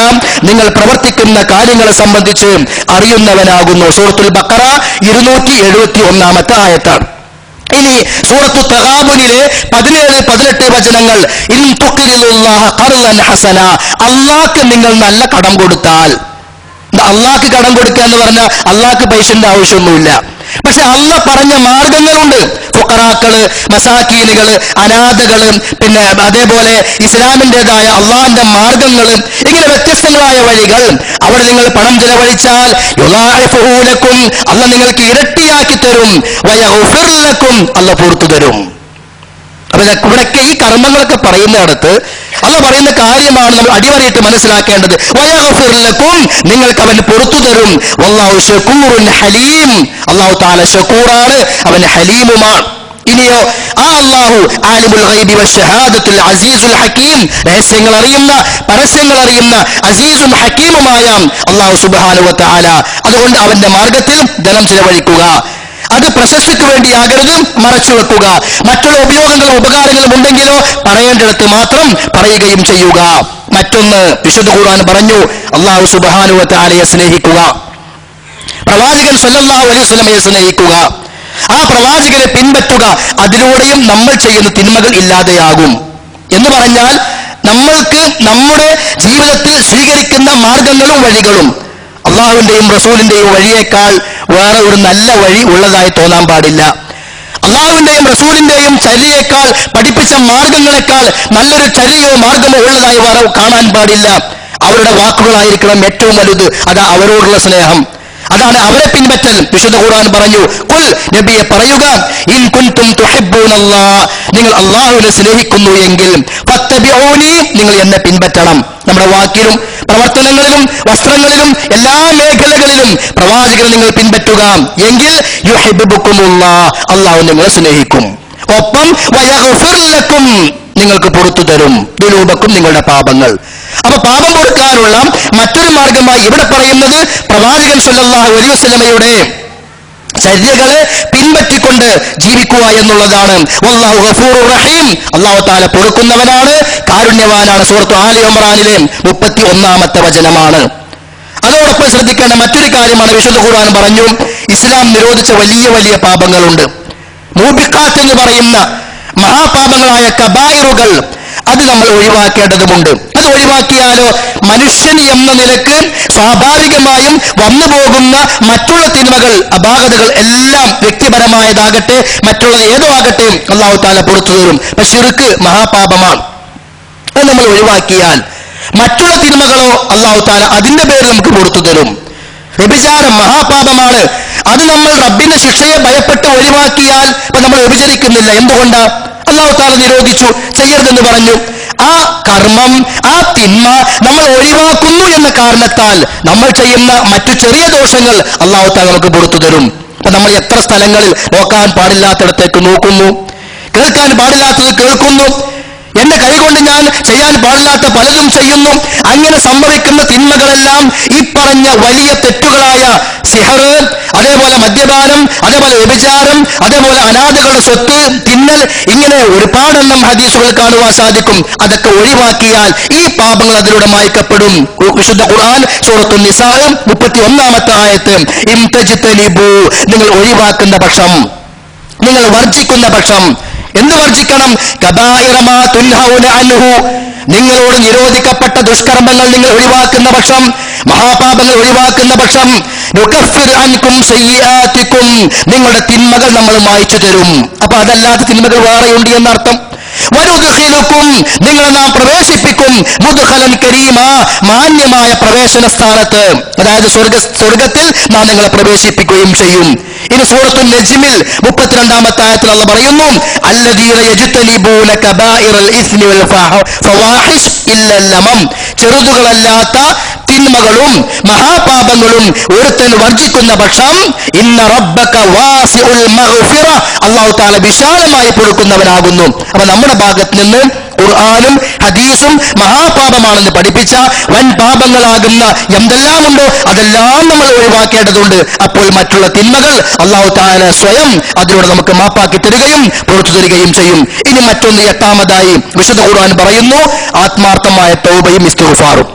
നിങ്ങൾ പ്രവർത്തിക്കുന്ന കാര്യങ്ങളെ സംബന്ധിച്ച് അറിയുന്നവനാകുന്നു. സൂറത്തുൽ ബഖറ 271 ആയത്താണ്. ഇനി സൂറത്തു തഗാബുനിലെ 17-18 വചനങ്ങൾ, ഇൻ തുഖ്രിലുല്ലാഹ ഖർളൻ ഹസന, അല്ലാഹ്ക്ക് നിങ്ങൾ നല്ല കടം കൊടുത്താൽ. അള്ളാഹ്ക്ക് കടം കൊടുക്കുക എന്ന് പറഞ്ഞാൽ അള്ളാഹ്ക്ക് പൈസന്റെ ആവശ്യമൊന്നുമില്ല. പക്ഷെ അള്ളാഹ് പറഞ്ഞ മാർഗങ്ങളുണ്ട്. ഫുഖറാക്കള്, മസാക്കീനുകള്, അനാഥകള്, പിന്നെ അതേപോലെ ഇസ്ലാമിൻ്റെതായ അള്ളാഹിന്റെ മാർഗങ്ങള്, ഇങ്ങനെ വ്യത്യസ്തങ്ങളായ വഴികൾ. അവിടെ നിങ്ങൾ പണം ചെലവഴിച്ചാൽ യുളാഇഫുഹു ലക്കും, അള്ളാഹ് നിങ്ങൾക്ക് ഇരട്ടിയാക്കി തരും. വയഗ്ഫിർ ലക്കും, അള്ളാഹ് പുറത്തു തരും. അപ്പൊ ഇവിടൊക്കെ ഈ കർമ്മങ്ങളൊക്കെ പറയുന്നിടത്ത് അള്ളാഹ് പറയുന്ന കാര്യമാണ് നമ്മൾ അടിവരയിട്ട് മനസ്സിലാക്കേണ്ടത്. വയഗ്ഫിർ ലക്കും, നിങ്ങൾക്ക് അവൻ പുറത്തു തരും. വല്ലാഹു ശകൂറുൻ ഹലീം, അല്ലാഹു തആല ശകൂറാണ്, അവൻ ഹലീമുമാണ്. ഇനിയോ ആ അല്ലാഹു ആലിമുൽ ഗൈബി വശഹാദത്തുൽ അസീസുൽ ഹകീം, രഹസ്യങ്ങൾ അറിയുന്ന പരസ്യങ്ങൾ അറിയുന്ന അസീസും ഹകീമുമായ അല്ലാഹു സുബ്ഹാനഹു വ തആല. അതുകൊണ്ട് അവന്റെ മാർഗത്തിൽ ധനം ചിലവഴിക്കുക. അത് പ്രശസ്തിക്ക് വേണ്ടിയാകരുത്, മറച്ചു വെക്കുക. മറ്റുള്ള ഉപയോഗങ്ങളും ഉപകാരങ്ങളും ഉണ്ടെങ്കിലോ പറയേണ്ടിടത്ത് മാത്രം പറയുകയും ചെയ്യുക. മറ്റൊന്ന്, വിശുദ്ധ ഖുർആൻ പറഞ്ഞു, അല്ലാഹു സുബ്ഹാനഹു വ തആലയെ സ്നേഹിക്കുക, പ്രവാചകൻ സല്ലല്ലാഹു അലൈഹി വസല്ലമയെ സ്നേഹിക്കുക, ആ പ്രവാചകനെ പിൻപറ്റുക. അതിലൂടെയും നമ്മൾ ചെയ്യുന്ന തിന്മകൾ ഇല്ലാതെയാകും. എന്ന് പറഞ്ഞാൽ നമ്മൾക്ക് നമ്മുടെ ജീവിതത്തിൽ സ്വീകരിക്കുന്ന മാർഗങ്ങളും വഴികളും അള്ളാഹുവിന്റെയും റസൂലിന്റെയും വഴിയേക്കാൾ വേറെ ഒരു നല്ല വഴി ഉള്ളതായി തോന്നാൻ പാടില്ല. അള്ളാഹുവിന്റെയും റസൂലിന്റെയും ചര്യയേക്കാൾ, പഠിപ്പിച്ച മാർഗങ്ങളെക്കാൾ നല്ലൊരു ചര്യയോ മാർഗമോ ഉള്ളതായി വേറെ കാണാൻ പാടില്ല. അവരുടെ വാക്കുകളായിരിക്കണം ഏറ്റവും വലുത്. അതാ അവരോടുള്ള സ്നേഹം, അതാണ് അവരെ പിൻപറ്റൽ. വിശുദ്ധ ഖുർആൻ പറഞ്ഞു, ഖുൽ, നബിയെ പറയുക, ഇൻ കുൻതും തുഹിബ്ബൂനല്ലാഹ്, നിങ്ങൾ അള്ളാഹുവിനെ സ്നേഹിക്കുന്നു എങ്കിൽ ഫത്തബിഊനി, നിങ്ങൾ എന്നെ പിൻപറ്റണം. നമ്മുടെ വാക്കിലും പ്രവർത്തനങ്ങളിലും വസ്ത്രങ്ങളിലും എല്ലാ മേഖലകളിലും പ്രവാചകനെ നിങ്ങൾ പിൻപറ്റുക എങ്കിൽ യുഹിബ്ബുക്കുമുല്ലാഹ്, അള്ളാഹു നിങ്ങളെ സ്നേഹിക്കും. ഒപ്പം വയഗ്ഫിർ ലക്കും, നിങ്ങൾക്ക് പുറത്തു തരും, ദുനൂബക്കും, നിങ്ങളുടെ പാപങ്ങൾ. അപ്പൊ പാപം പൊറുക്കാനുള്ള മറ്റൊരു മാർഗമായി ഇവിടെ പറയുന്നത് പ്രവാചകൻ സല്ലല്ലാഹു അലൈഹി വസല്ലമയുടെ ചര്യകളെ പിൻപറ്റിക്കൊണ്ട് ജീവിക്കുക എന്നുള്ളതാണ്. വല്ലാഹു ഗഫൂറുർ റഹീം, അല്ലാഹു തആല പൊറുക്കുന്നവനാണ്, കാരുണ്യവാനാണ്. സൂറത്ത് ആലി ഇംറാനിലെ 31 വചനമാണ്. അതോടൊപ്പം ശ്രദ്ധിക്കേണ്ട മറ്റൊരു കാര്യമാണ്, വിശുദ്ധ ഖുർആൻ പറഞ്ഞു, ഇസ്ലാം നിരോധിച്ച വലിയ വലിയ പാപങ്ങളുണ്ട്. മൂബിഖാത്ത് എന്ന് പറയുന്ന മഹാപാപങ്ങളായ കബായിറുകൾ, അത് നമ്മൾ ഒഴിവാക്കേണ്ടതുണ്ട്. അത് ഒഴിവാക്കിയാലോ മനുഷ്യൻ എന്ന നിലക്ക് സ്വാഭാവികമായും വന്നു പോകുന്ന മറ്റുള്ള തിന്മകൾ, അപാകതകൾ എല്ലാം വ്യക്തിപരമായതാകട്ടെ മറ്റുള്ളത് ഏതോ ആകട്ടെ അല്ലാഹു തആല പുറത്തു തരും. പക്ഷെ ശിർക്ക് മഹാപാപമാണ്. അത് നമ്മൾ ഒഴിവാക്കിയാൽ മറ്റുള്ള തിന്മകളോ അല്ലാഹു തആല അതിന്റെ പേരിൽ നമുക്ക് പുറത്തു തരും. വ്യഭിചാരം മഹാപാപമാണ്. അത് നമ്മൾ റബ്ബിന്റെ ശിക്ഷയെ ഭയപ്പെട്ട് ഒഴിവാക്കിയാൽ ഇപ്പൊ നമ്മൾ വ്യഭിചരിക്കുന്നില്ല. എന്തുകൊണ്ടാ? അല്ലാഹു തആല നിരോധിച്ചു, ചെയ്യരുതെന്ന് പറഞ്ഞു. ആ കർമ്മം, ആ തിന്മ നമ്മൾ ഒഴിവാക്കുന്നു എന്ന കാരണത്താൽ നമ്മൾ ചെയ്യുന്ന മറ്റു ചെറിയ ദോഷങ്ങൾ അല്ലാഹു തആല നമുക്ക് പുറത്തു തരും. അപ്പൊ നമ്മൾ എത്ര സ്ഥലങ്ങളിൽ നോക്കാൻ പാടില്ലാത്തിടത്തേക്ക് നോക്കുന്നു, കേൾക്കാൻ പാടില്ലാത്തത് കേൾക്കുന്നു, എന്റെ കൈകൊണ്ട് ഞാൻ ചെയ്യാൻ പാടില്ലാത്ത പലതും ചെയ്യുന്നു. അങ്ങനെ സംഭവിക്കുന്ന തിന്മകളെല്ലാം ഈ പറഞ്ഞ വലിയ തെറ്റുകളായ സിഹർ, അതേപോലെ മദ്യപാനം, അതേപോലെ വ്യഭിചാരം, അതേപോലെ അനാഥകളുടെ സ്വത്ത് തിന്നൽ, ഇങ്ങനെ ഒരുപാടെണ്ണം ഹദീസുകൾ കാണുവാൻ സാധിക്കും. അതൊക്കെ ഒഴിവാക്കിയാൽ ഈ പാപങ്ങൾ അതിലൂടെ മായ്ക്കപ്പെടും. വിശുദ്ധ ഖുർആൻ സൂറത്തുൻ നിസാ 31 ആയത്ത്, ഇം തജ്തനിബു, നിങ്ങൾ ഒഴിവാക്കുന്ന പക്ഷം, നിങ്ങൾ വർജിക്കുന്ന പക്ഷം, എന്ത് വർജിക്കണം? കബായിറ മാ തുൻഹൗന അൻഹു, നിങ്ങളോട് നിരോധിക്കപ്പെട്ട ദുഷ്കർമ്മങ്ങൾ നിങ്ങൾ ഒഴിവാക്കുന്ന പക്ഷം, മഹാപാപങ്ങൾ ഒഴിവാക്കുന്ന പക്ഷം, നുകഫിർ അൻകും സയ്യിആതികും, നിങ്ങളുടെ തിന്മകൾ നമ്മൾ മായ്ച്ചു തരും. അപ്പൊ അതല്ലാത്ത തിന്മകൾ വേറെയുണ്ട് എന്നർത്ഥം. വനുദ്ഖിലുക്കും, നിങ്ങളെ നാം പ്രവേശിപ്പിക്കും, മുദ്ഖലൻ കരീമ, മാന്യമായ പ്രവേശന സ്ഥാനത്ത്, അതായത് സ്വർഗത്തിൽ നാം നിങ്ങളെ പ്രവേശിപ്പിക്കുകയും ചെയ്യും. ഇനി സൂറത്തുൽ നജ്മിൽ 32-ാമത്തെ ആയത്തിൽ അല്ലാഹു പറയുന്നു, അല്ലദീന യജ്തനിബൂന കബായിറൽ ഇസ്മി വൽ ഫവാഹിഷ് ഇല്ലൽ ലമം, ചെറുതുകളല്ലാത്ത തിന്മകളും മഹാപാപങ്ങളും ഒരുത്തൻ വർജിക്കുന്ന പക്ഷം, ഇന്ന റബ്ബക വാസിഉൽ മഗ്ഫിറ, അല്ലാഹു തആല വിശാലമായി പൊറുക്കുന്നവനാകുന്നു. അപ്പൊ നമ്മുടെ ഭാഗത്ത് നിന്ന് ഖുർആനും ഹദീസും മഹാപാപമാണെന്ന് പഠിപ്പിച്ച വൻ പാപങ്ങളാകുന്ന എന്തെല്ലാമുണ്ടോ അതെല്ലാം നമ്മൾ ഒഴിവാക്കേണ്ടതുണ്ട്. അപ്പോൾ മറ്റുള്ള തിന്മകൾ അല്ലാഹു തആല സ്വയം അതിലൂടെ നമുക്ക് മാപ്പാക്കി തരികയും പുറത്തു തരികയും ചെയ്യും. ഇനി മറ്റൊന്ന്, 8-ാമതായി വിശുദ്ധ ഖുർആൻ പറയുന്നു, ആത്മാർത്ഥമായ തൗബയും ഇസ്തിഗ്ഫാറും.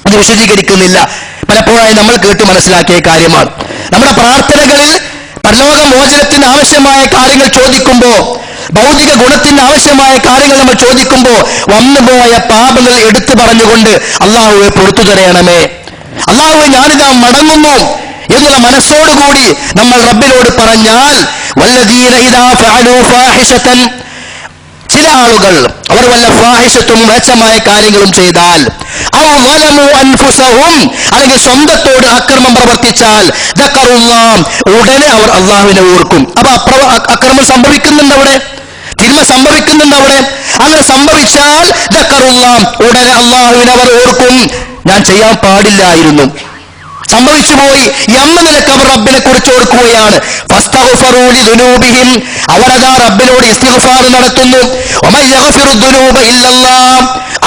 അത് വിശദീകരിക്കുന്നില്ല, പലപ്പോഴായി നമ്മൾ കേട്ട് മനസ്സിലാക്കിയ കാര്യമാണ്. നമ്മുടെ പ്രാർത്ഥനകളിൽ പരലോക മോചനത്തിന് ആവശ്യമായ കാര്യങ്ങൾ ചോദിക്കുമ്പോൾ, ഭൗതിക ഗുണത്തിന് ആവശ്യമായ കാര്യങ്ങൾ നമ്മൾ ചോദിക്കുമ്പോൾ വന്നുപോയ പാപങ്ങൾ എടുത്തു പറഞ്ഞുകൊണ്ട് അല്ലാഹുവെ പുറത്തു തരയണമേ, അല്ലാഹുവെ ഞാനിതാ മടങ്ങുന്നു എന്നുള്ള മനസ്സോടുകൂടി നമ്മൾ റബ്ബിനോട് പറഞ്ഞാൽ, വല്ലദീന ഇദാ ഫഅലൂ ഫാഹിഷതൻ, ചില ആളുകൾ അവർ വല്ല ഫാഹിഷത്തും മേച്ചമായ കാര്യങ്ങളും ചെയ്താൽ, ഔ വലമു അൻഫുസഹും, അല്ലെങ്കിൽ സ്വന്തത്തോട് അക്രമം പ്രവർത്തിച്ചാൽ, ദക്കറുല്ലാഹ്, ഉടനെ അവർ അള്ളാഹുവിനെ ഓർക്കും. അപ്പൊ അക്രമം സംഭവിക്കുന്നുണ്ട് അവിടെ, തിന്മ സംഭവിക്കുന്നുണ്ട് അവിടെ. അങ്ങനെ സംഭവിച്ചാൽ ദക്കറുല്ലാഹ്, ഉടനെ അള്ളാഹുവിനെ അവർ ഓർക്കും, ഞാൻ ചെയ്യാൻ പാടില്ലായിരുന്നു, സംഭവിച്ചു പോയി എന്ന നിലക്ക് അവർ റബ്ബിനെ കുറിച്ച് ഓർക്കുകയാണ്. ഫസ്തഗ്ഫറൂ ലിദുനൂബിഹിം, അവരതാ റബ്ബിനോട് ഇസ്തിഗ്ഫാർ നടത്തുന്നു. വമൻ യഗ്ഫിറു ദുനൂബ ഇല്ലല്ലാഹ്,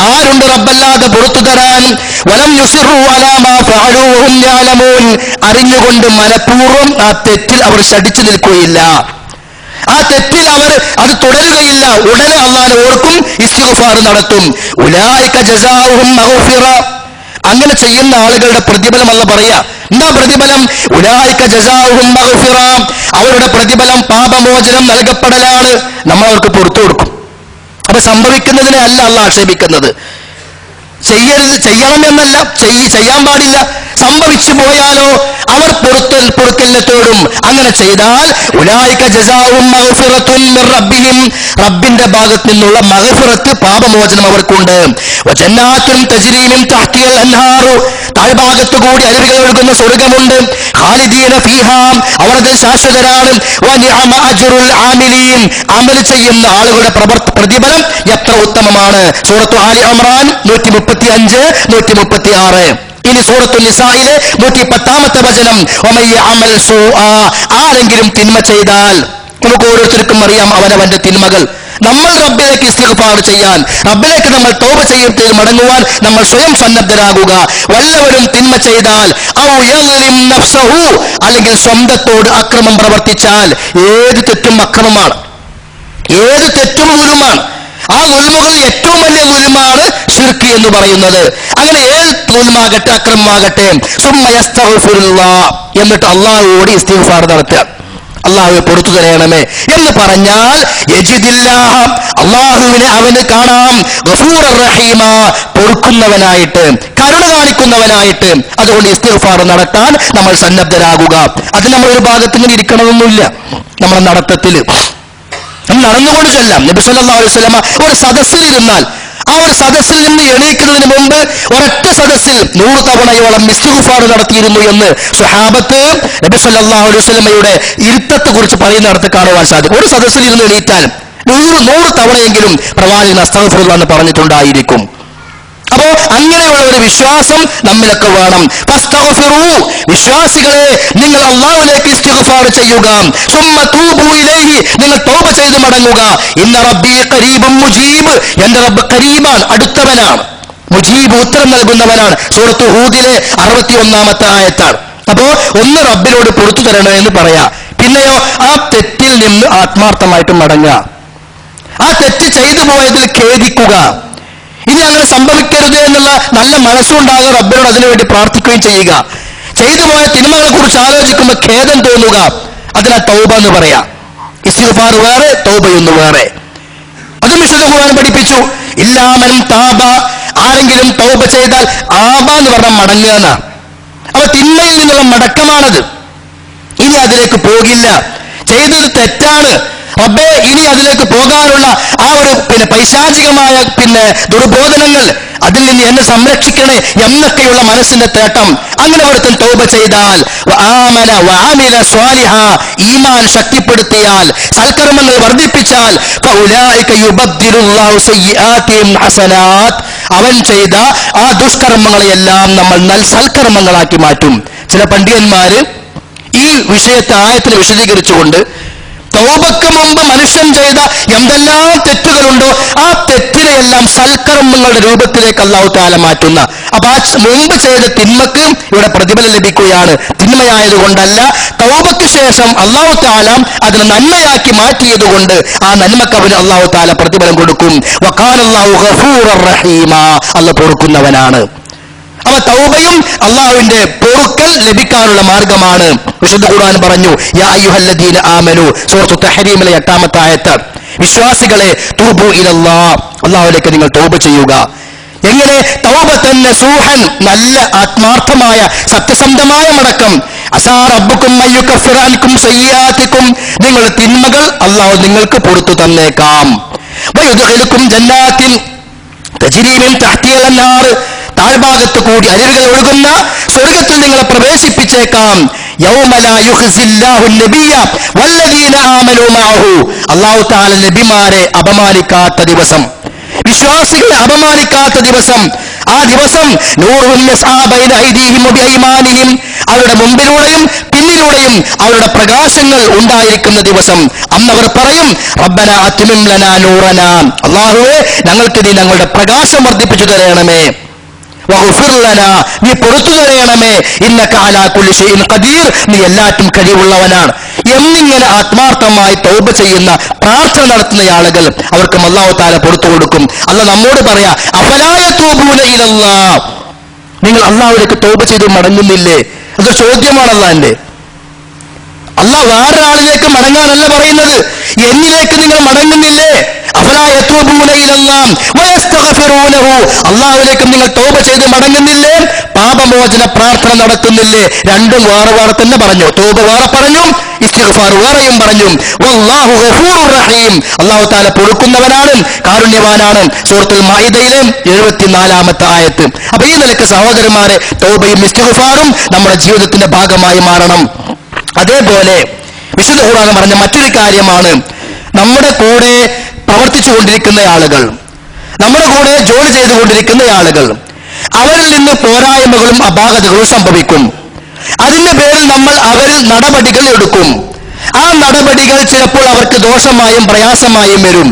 ആരുണ്ട് റബ്ബല്ലാതെ പുറത്തു തരാൻ. വലം യുസിറൂ അലാ മാ ഫഅലൂ വഹും യഅലമൂൻ, അറിഞ്ഞുകൊണ്ട് മനഃപൂർവ്വം ആ തെറ്റിൽ അവർ ശഠിച്ചു നിൽക്കുകയില്ല, ആ തെറ്റിൽ അവർ അത് തുടരുകയില്ല, ഉടനെ അല്ലാഹുവിനെ ഓർക്കും, ഇസ്തിഗ്ഫാർ നടത്തും. ഉലൈക ജസാഉഹും മഗ്ഫിറ, അങ്ങനെ ചെയ്യുന്ന ആളുകളുടെ പ്രതിഫലം അല്ലാഹു പറയാ. എന്താ പ്രതിഫലം? ഉലൈക ജസാഉഹും മഗ്ഫിറ, അവരുടെ പ്രതിഫലം പാപമോചനം നൽകപ്പെടലാണ്, നമ്മൾ അവർക്ക് പുറത്തു കൊടുക്കും. അപ്പൊ സംഭവിക്കുന്നതിനെ അല്ല അല്ലാഹു ആക്ഷേപിക്കുന്നത്, ചെയ്യണമെന്നല്ല, ചെയ്യാൻ പാടില്ല. സംഭവിച്ചു പോയാലോ അവർ പൊറുക്കലിനത്തോടും. അങ്ങനെ ചെയ്താൽ ഉലൈക ജസാഉഹും മഗ്ഫിറത്തുൻ മിർ റബ്ബിഹിം, റബ്ബിന്റെ ഭാഗത്ത് നിന്നുള്ള മഗ്ഫിറത്ത്, പാപമോചനം അവർക്കുണ്ട്. വജന്നാത്തുൻ തജ്രീ മിൻ തഹ്തിഹൽ അൻഹാറു, താഴ്ഭാഗത്തു കൂടി അരുവികൾ ഒഴുകുന്ന സ്വർഗ്ഗമുണ്ട്. ഖാലിദീന ഫീഹാ, അവർ അതിൽ ശാശ്വതരാണ്. വനിഅമ അജ്റുൽ ആമിലീൻ, അമൽ ചെയ്യുന്ന ആളുകളുടെ പ്രതിഫലം എത്ര ഉത്തമമാണ്. സൂറത്തു ആലി ഇംറാൻ 135, 136. ഇനി സൂറത്തു നിസായിലെ 110-ാമത്തെ വചനം, വമൻ യഅമൽ സൂആ, ആരെങ്കിലും തിന്മ ചെയ്താൽ, നമുക്ക് ഓരോരുത്തർക്കും അറിയാം അവനവന്റെ തിന്മകൾ. നമ്മൾ റബ്ബിലേക്ക് ഇസ്തിഗ്ഫാർ ചെയ്യാൻ, റബ്ബിലേക്ക് നമ്മൾ തൗബ ചെയ്ത് മടങ്ങുവാൻ നമ്മൾ സ്വയം സന്നദ്ധരാകുക. വല്ലവരും തിന്മ ചെയ്താൽ, ഔ യളിം നഫ്സഹു, അല്ലെങ്കിൽ സ്വന്തത്തോട് അക്രമം പ്രവർത്തിച്ചാൽ, ഏത് തെറ്റും അക്രമമാണ്, ഏത് തെറ്റും ദുൽമാണ്. ആ ദുൽമുകളിൽ ഏറ്റവും വലിയ ദുൽമാണ് ശിർക്ക് എന്ന് പറയുന്നത്. അങ്ങനെ ഏത് ദുൽമാകട്ടെ അക്രമമാകട്ടെ, സുമ്മ യസ്തഗ്ഫിറുല്ലാഹ്, എന്നിട്ട് അല്ലാഹുവോട് ഇസ്തിഗ്ഫാർ നടത്തുക, അല്ലാഹുവെ പുറത്തു തരയണമേ എന്ന് പറഞ്ഞാൽ, യജിദില്ലാഹ, അല്ലാഹുവിനെ അവന് കാണാം, ഗഫൂറർ റഹീമ, പൊറുക്കുന്നവനായിട്ട്, കരുണ കാണിക്കുന്നവനായിട്ട്. അതുകൊണ്ട് ഇസ്തിഗ്ഫാർ നടത്താൻ നമ്മൾ സന്നദ്ധരാകുക. അത് നമ്മൾ ഒരു ഭാഗത്ത് ഇങ്ങനെ ഇരിക്കണമെന്നില്ല. നമ്മുടെ നടത്തത്തിൽ നമ്മൾ നടന്നുകൊണ്ട് ചെല്ലാം. നബി സല്ലല്ലാഹു അലൈഹി വസല്ലമ ഒരു സദസ്സിൽ ഇരുന്നാൽ, ആ ഒരു സദസ്സിൽ നിന്ന് എണീക്കുന്നതിന് മുമ്പ് ഒരൊറ്റ സദസ്സിൽ 100 തവണയോളം ഇസ്തിഗ്ഫാർ നടത്തിയിരുന്നു എന്ന് സ്വഹാബത്ത് നബി സല്ലല്ലാഹു അലൈഹി വസല്ലമയുടെ ഇരുത്തത്തെ കുറിച്ച് പറയുന്നിടത്ത് കാണുവാൻ സാധിക്കും. ഒരു സദസ്സിൽ ഇരുന്ന് എണീറ്റാൽ 100 തവണയെങ്കിലും പ്രവാചകൻ അസ്തഗ്ഫിറുല്ലാഹ് എന്ന് പറഞ്ഞിട്ടുണ്ടായിരിക്കും. അപ്പോ അങ്ങനെയുള്ള ഒരു വിശ്വാസം നമ്മിലൊക്കെ വേണം. ഫസ്തഗ്ഫിറൂ, വിശ്വാസികളെ നിങ്ങൾ അല്ലാഹുവിലേക്ക് ഇസ്തിഗ്ഫാർ ചെയ്യുക. സുമ്മ തൂബൂ ഇലൈഹി, നിങ്ങൾ തൗബ ചെയ്ത് മടങ്ങുക. ഇന്ന റബ്ബി ഖരീബും മുജീബ്, എന്റെ റബ്ബ് ഖരീബാൻ, അടുത്തവനാണ്, മുജീബ്, ഉത്തരം നൽകുന്നവനാണ്. സൂറത്ത് ഹൂദിലെ 61-ാമത്തെ ആയത്താണ്. അപ്പോ ഒന്ന് റബ്ബിനോട് പുറത്തു തരണമെന്ന് പറയാ. പിന്നെയോ ആ തെറ്റിൽ നിന്ന് ആത്മാർത്ഥമായിട്ട് മടങ്ങുക, ആ തെറ്റ് ചെയ്തു പോയതിൽ ഖേദിക്കുക. ഇനി അങ്ങനെ സംഭവിക്കരുത് എന്നുള്ള നല്ല മനസ്സുണ്ടാകുക, റബ്ബിനോട് അതിനുവേണ്ടി പ്രാർത്ഥിക്കുകയും ചെയ്യുക. ചെയ്തു പോയ തിന്മകളെ കുറിച്ച് ആലോചിക്കുമ്പോൾ ഖേദം തോന്നുക, അതിനാ തൗബ എന്ന് പറയാം. ഇസ്തിഗ്ഫാർ വേറെ, തൗബയൊന്ന് വേറെ. അതും വിശുദ്ധ ഖുർആൻ പഠിപ്പിച്ചു. ഇല്ലാമൻ താബ, ആരെങ്കിലും തൗബ ചെയ്താൽ, ആബ എന്ന് പറഞ്ഞാൽ മടങ്ങുക എന്നാ. അപ്പൊ തിന്മയിൽ നിന്നുള്ള മടക്കമാണത്. ഇനി അതിലേക്ക് പോകില്ല, ചെയ്തത് തെറ്റാണ്, റബ്ബേ ഇനി അതിലേക്ക് പോകാനുള്ള ആ ഒരു പൈശാചികമായ ദുർബോധനങ്ങൾ, അതിൽ നിന്ന് എന്നെ സംരക്ഷിക്കണേ എന്നൊക്കെയുള്ള മനസ്സിന്റെ തേട്ടം. അങ്ങനെ ഒരുത്തൻ തൗബ ചെയ്താൽ, വആമന വഅമില സ്വാലിഹ, ഈമാൻ ശക്തിപ്പെടുത്തിയാൽ, സൽക്കർമ്മങ്ങൾ വർദ്ധിപ്പിച്ചാൽ, ഫഉലൈക യുബദ്ദിലുല്ലാഹു സയ്യിആതിഹിം ഹസനാത്ത്, അവൻ ചെയ്ത ആ ദുഷ്കർമ്മങ്ങളെയെല്ലാം നമ്മൾ സൽക്കർമ്മങ്ങളാക്കി മാറ്റും. ചില പണ്ഡിതന്മാര് ഈ വിഷയത്തെ ആയത്തിൽ വിശദീകരിച്ചുകൊണ്ട് തൗബക്ക് മുമ്പ് മനുഷ്യൻ ചെയ്ത എന്തെല്ലാം തെറ്റുകളുണ്ടോ ആ തെറ്റിനെയെല്ലാം സൽക്കർമ്മങ്ങളുടെ രൂപത്തിലേക്ക് അല്ലാഹു തആല മാറ്റുന്ന, അപ്പൊ ആ മുമ്പ് ചെയ്ത തിന്മക്ക് ഇവിടെ പ്രതിഫലം ലഭിക്കുകയാണ്. തിന്മയായതുകൊണ്ടല്ല, തൗബക്ക് ശേഷം അല്ലാഹു തആല അതിനെ നന്മയാക്കി മാറ്റിയത് കൊണ്ട് ആ നന്മക്ക് അവന് അല്ലാഹു തആല പ്രതിഫലം കൊടുക്കും. വഖാനല്ലാഹു ഗഫൂറർ റഹീമ, അല്ലാഹു പൊറുക്കുന്നവനാണ്. അവ തൗബയും അള്ളാഹുവിന്റെ പൊറുക്കൽ ലഭിക്കാനുള്ള മാർഗമാണ്. വിശുദ്ധ ഖുർആൻ പറഞ്ഞു, യാ അയ്യുഹല്ലദീന ആമനു, സൂറത്തു തഹ്രീമിലെ 8-ാമത്തെ ആയത്ത്, വിശ്വാസികളെ തൂബു ഇലല്ലാഹ്, അള്ളാഹുവിലേക്ക് നിങ്ങൾ തൗബ ചെയ്യുക. എങ്ങനെ? തൗബത്തൻ നസൂഹൻ, നല്ല ആത്മാർത്ഥമായ സത്യസന്ധമായ മടക്കം. അസാ റബ്ബുക്കും അയ്യുകഫിറ അൻകും സയ്യിആതികും, നിങ്ങളുടെ തിന്മകൾ അള്ളാഹു നിങ്ങൾക്ക് പുറത്തു തന്നേക്കാം. വയുദ്ഖിലുക്കും ജന്നാത്തിൻ തജ്രി മിൻ തഹ്തിഹൽ അൻഹാർ, താഴ്ഭാഗത്ത് കൂടി അരുവികൾ ഒഴുകുന്ന സ്വർഗത്തിൽ നിങ്ങളെ പ്രവേശിപ്പിച്ചേക്കാം. യൗമ ലാ യുഖ്സില്ലാഹു നബിയ്യ വല്ലദീന ആമനൂ മഅഹു, അല്ലാഹു തആല നബിമാരെ അപമാനിക്കാത്ത ദിവസം, വിശ്വാസികളെ അപമാനിക്കാത്ത ദിവസം. ആ ദിവസം നൂറുഹും യസ്ആ ബൈന ഐദീഹിം വബിഐമാനിഹിം, അവരുടെ മുമ്പിലൂടെയും പിന്നിലൂടെയും അവരുടെ പ്രകാശങ്ങൾ ഉണ്ടായിരിക്കുന്ന ദിവസം. അന്നവർ പറയും, റബ്ബന അത്മിം ലനാ നൂറനാ, അല്ലാഹുവേ ഞങ്ങൾക്ക് നീ ഞങ്ങളുടെ പ്രകാശം വർദ്ധിപ്പിച്ചു തരണമേ. വഗ്ഫിർ ലനാ, നീ പുറത്തു തരയണമേ. ഇന്നക അലാ കുല്ലി ഷൈഇൻ ഖദീർ, നീ എല്ലാറ്റും കഴിവുള്ളവനാണ് എന്നിങ്ങനെ ആത്മാർത്ഥമായി തൗബ ചെയ്യുന്ന, പ്രാർത്ഥന നടത്തുന്ന ആളുകൾ, അവർക്ക് അല്ലാഹു തആല പുറത്തു കൊടുക്കും. അല്ലാഹ് നമ്മോട് പറയാ, അഫലാ യതൂബൂന ഇലല്ലാഹ്, നിങ്ങൾ അല്ലാഹുവിലേക്ക് തൗബ ചെയ്ത് മടങ്ങുന്നില്ലേ? അതൊരു ചോദ്യമാണ് അല്ലാഹുവിന്റെ. അല്ലാഹ് വേറൊരാളിലേക്ക് മടങ്ങാനല്ല പറയുന്നത്, എന്നിലേക്ക് നിങ്ങൾ മടങ്ങുന്നില്ലേ? അഫലാ യതൂബൂന ഇലല്ലാഹ് വയസ്തഗ്ഫിറൂനഹു, അല്ലാഹുവിലേക്ക് നിങ്ങൾ തൗബ ചെയ്ത് മടങ്ങുന്നില്ലേ? പാപമോചന പ്രാർത്ഥന നടത്തുന്നില്ലേ? രണ്ടും വേറെ വേറെ തന്നെ പറഞ്ഞു. തൗബ വേറെ പറഞ്ഞു, ഇസ്തിഗ്ഫാർ വേറെയും പറഞ്ഞു. വല്ലാഹു ഗഫൂറുർ റഹീം, അല്ലാഹു തആല പൊറുക്കുന്നവനാണ്, കാരുണ്യവാനാണ്. സൂറത്തുൽ മാഇദയിലെ 74-ാമത്തെ ആയത്ത്. അപ്പൊ ഈ നിലക്ക് സഹോദരന്മാരെ, തൗബയും ഇസ്തിഗ്ഫാറും നമ്മുടെ ജീവിതത്തിന്റെ ഭാഗമായി മാറണം. അതേപോലെ വിശുദ്ധ ഖുർആൻ പറഞ്ഞ മറ്റൊരു കാര്യമാണ്, നമ്മുടെ കൂടെ പ്രവർത്തിച്ചു കൊണ്ടിരിക്കുന്ന ആളുകൾ, നമ്മുടെ കൂടെ ജോലി ചെയ്തുകൊണ്ടിരിക്കുന്ന ആളുകൾ, അവരിൽ നിന്ന് പോരായ്മകളും അപാകതകളും സംഭവിക്കും. അതിന്റെ പേരിൽ നമ്മൾ അവരിൽ നടപടികൾ എടുക്കും. ആ നടപടികൾ ചിലപ്പോൾ അവർക്ക് ദോഷമായും പ്രയാസമായും വരും.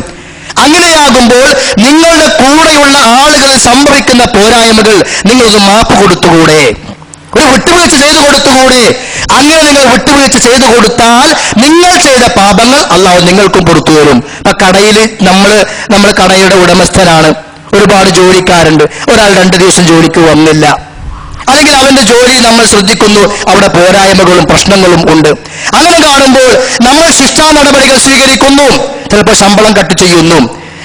അങ്ങനെയാകുമ്പോൾ നിങ്ങളുടെ കൂടെയുള്ള ആളുകളിൽ സംഭവിക്കുന്ന പോരായ്മകൾ നിങ്ങളൊന്ന് മാപ്പ് കൊടുത്തുകൂടെ? ഒരു വിട്ടുവീഴ്ച ചെയ്തു കൊടുത്തുകൂടെ? അങ്ങനെ നിങ്ങൾ വിട്ടുവീഴ്ച ചെയ്തു കൊടുത്താൽ നിങ്ങൾ ചെയ്ത പാപങ്ങൾ അല്ലാഹു നിങ്ങൾക്കും പുറത്തു വരും. ആ കടയിൽ നമ്മൾ കടയുടെ ഉടമസ്ഥനാണ്, ഒരുപാട് ജോലിക്കാരുണ്ട്, ഒരാൾ 2 ദിവസം ജോലിക്ക് വന്നില്ല, അല്ലെങ്കിൽ അവന്റെ ജോലി നമ്മൾ ശ്രദ്ധിക്കുന്നു, അവിടെ പോരായ്മകളും പ്രശ്നങ്ങളും ഉണ്ട്. അങ്ങനെ കാണുമ്പോൾ നമ്മൾ ശിക്ഷാ നടപടികൾ സ്വീകരിക്കുന്നു, ചിലപ്പോൾ ശമ്പളം കട്ട് ചെയ്യുന്നു,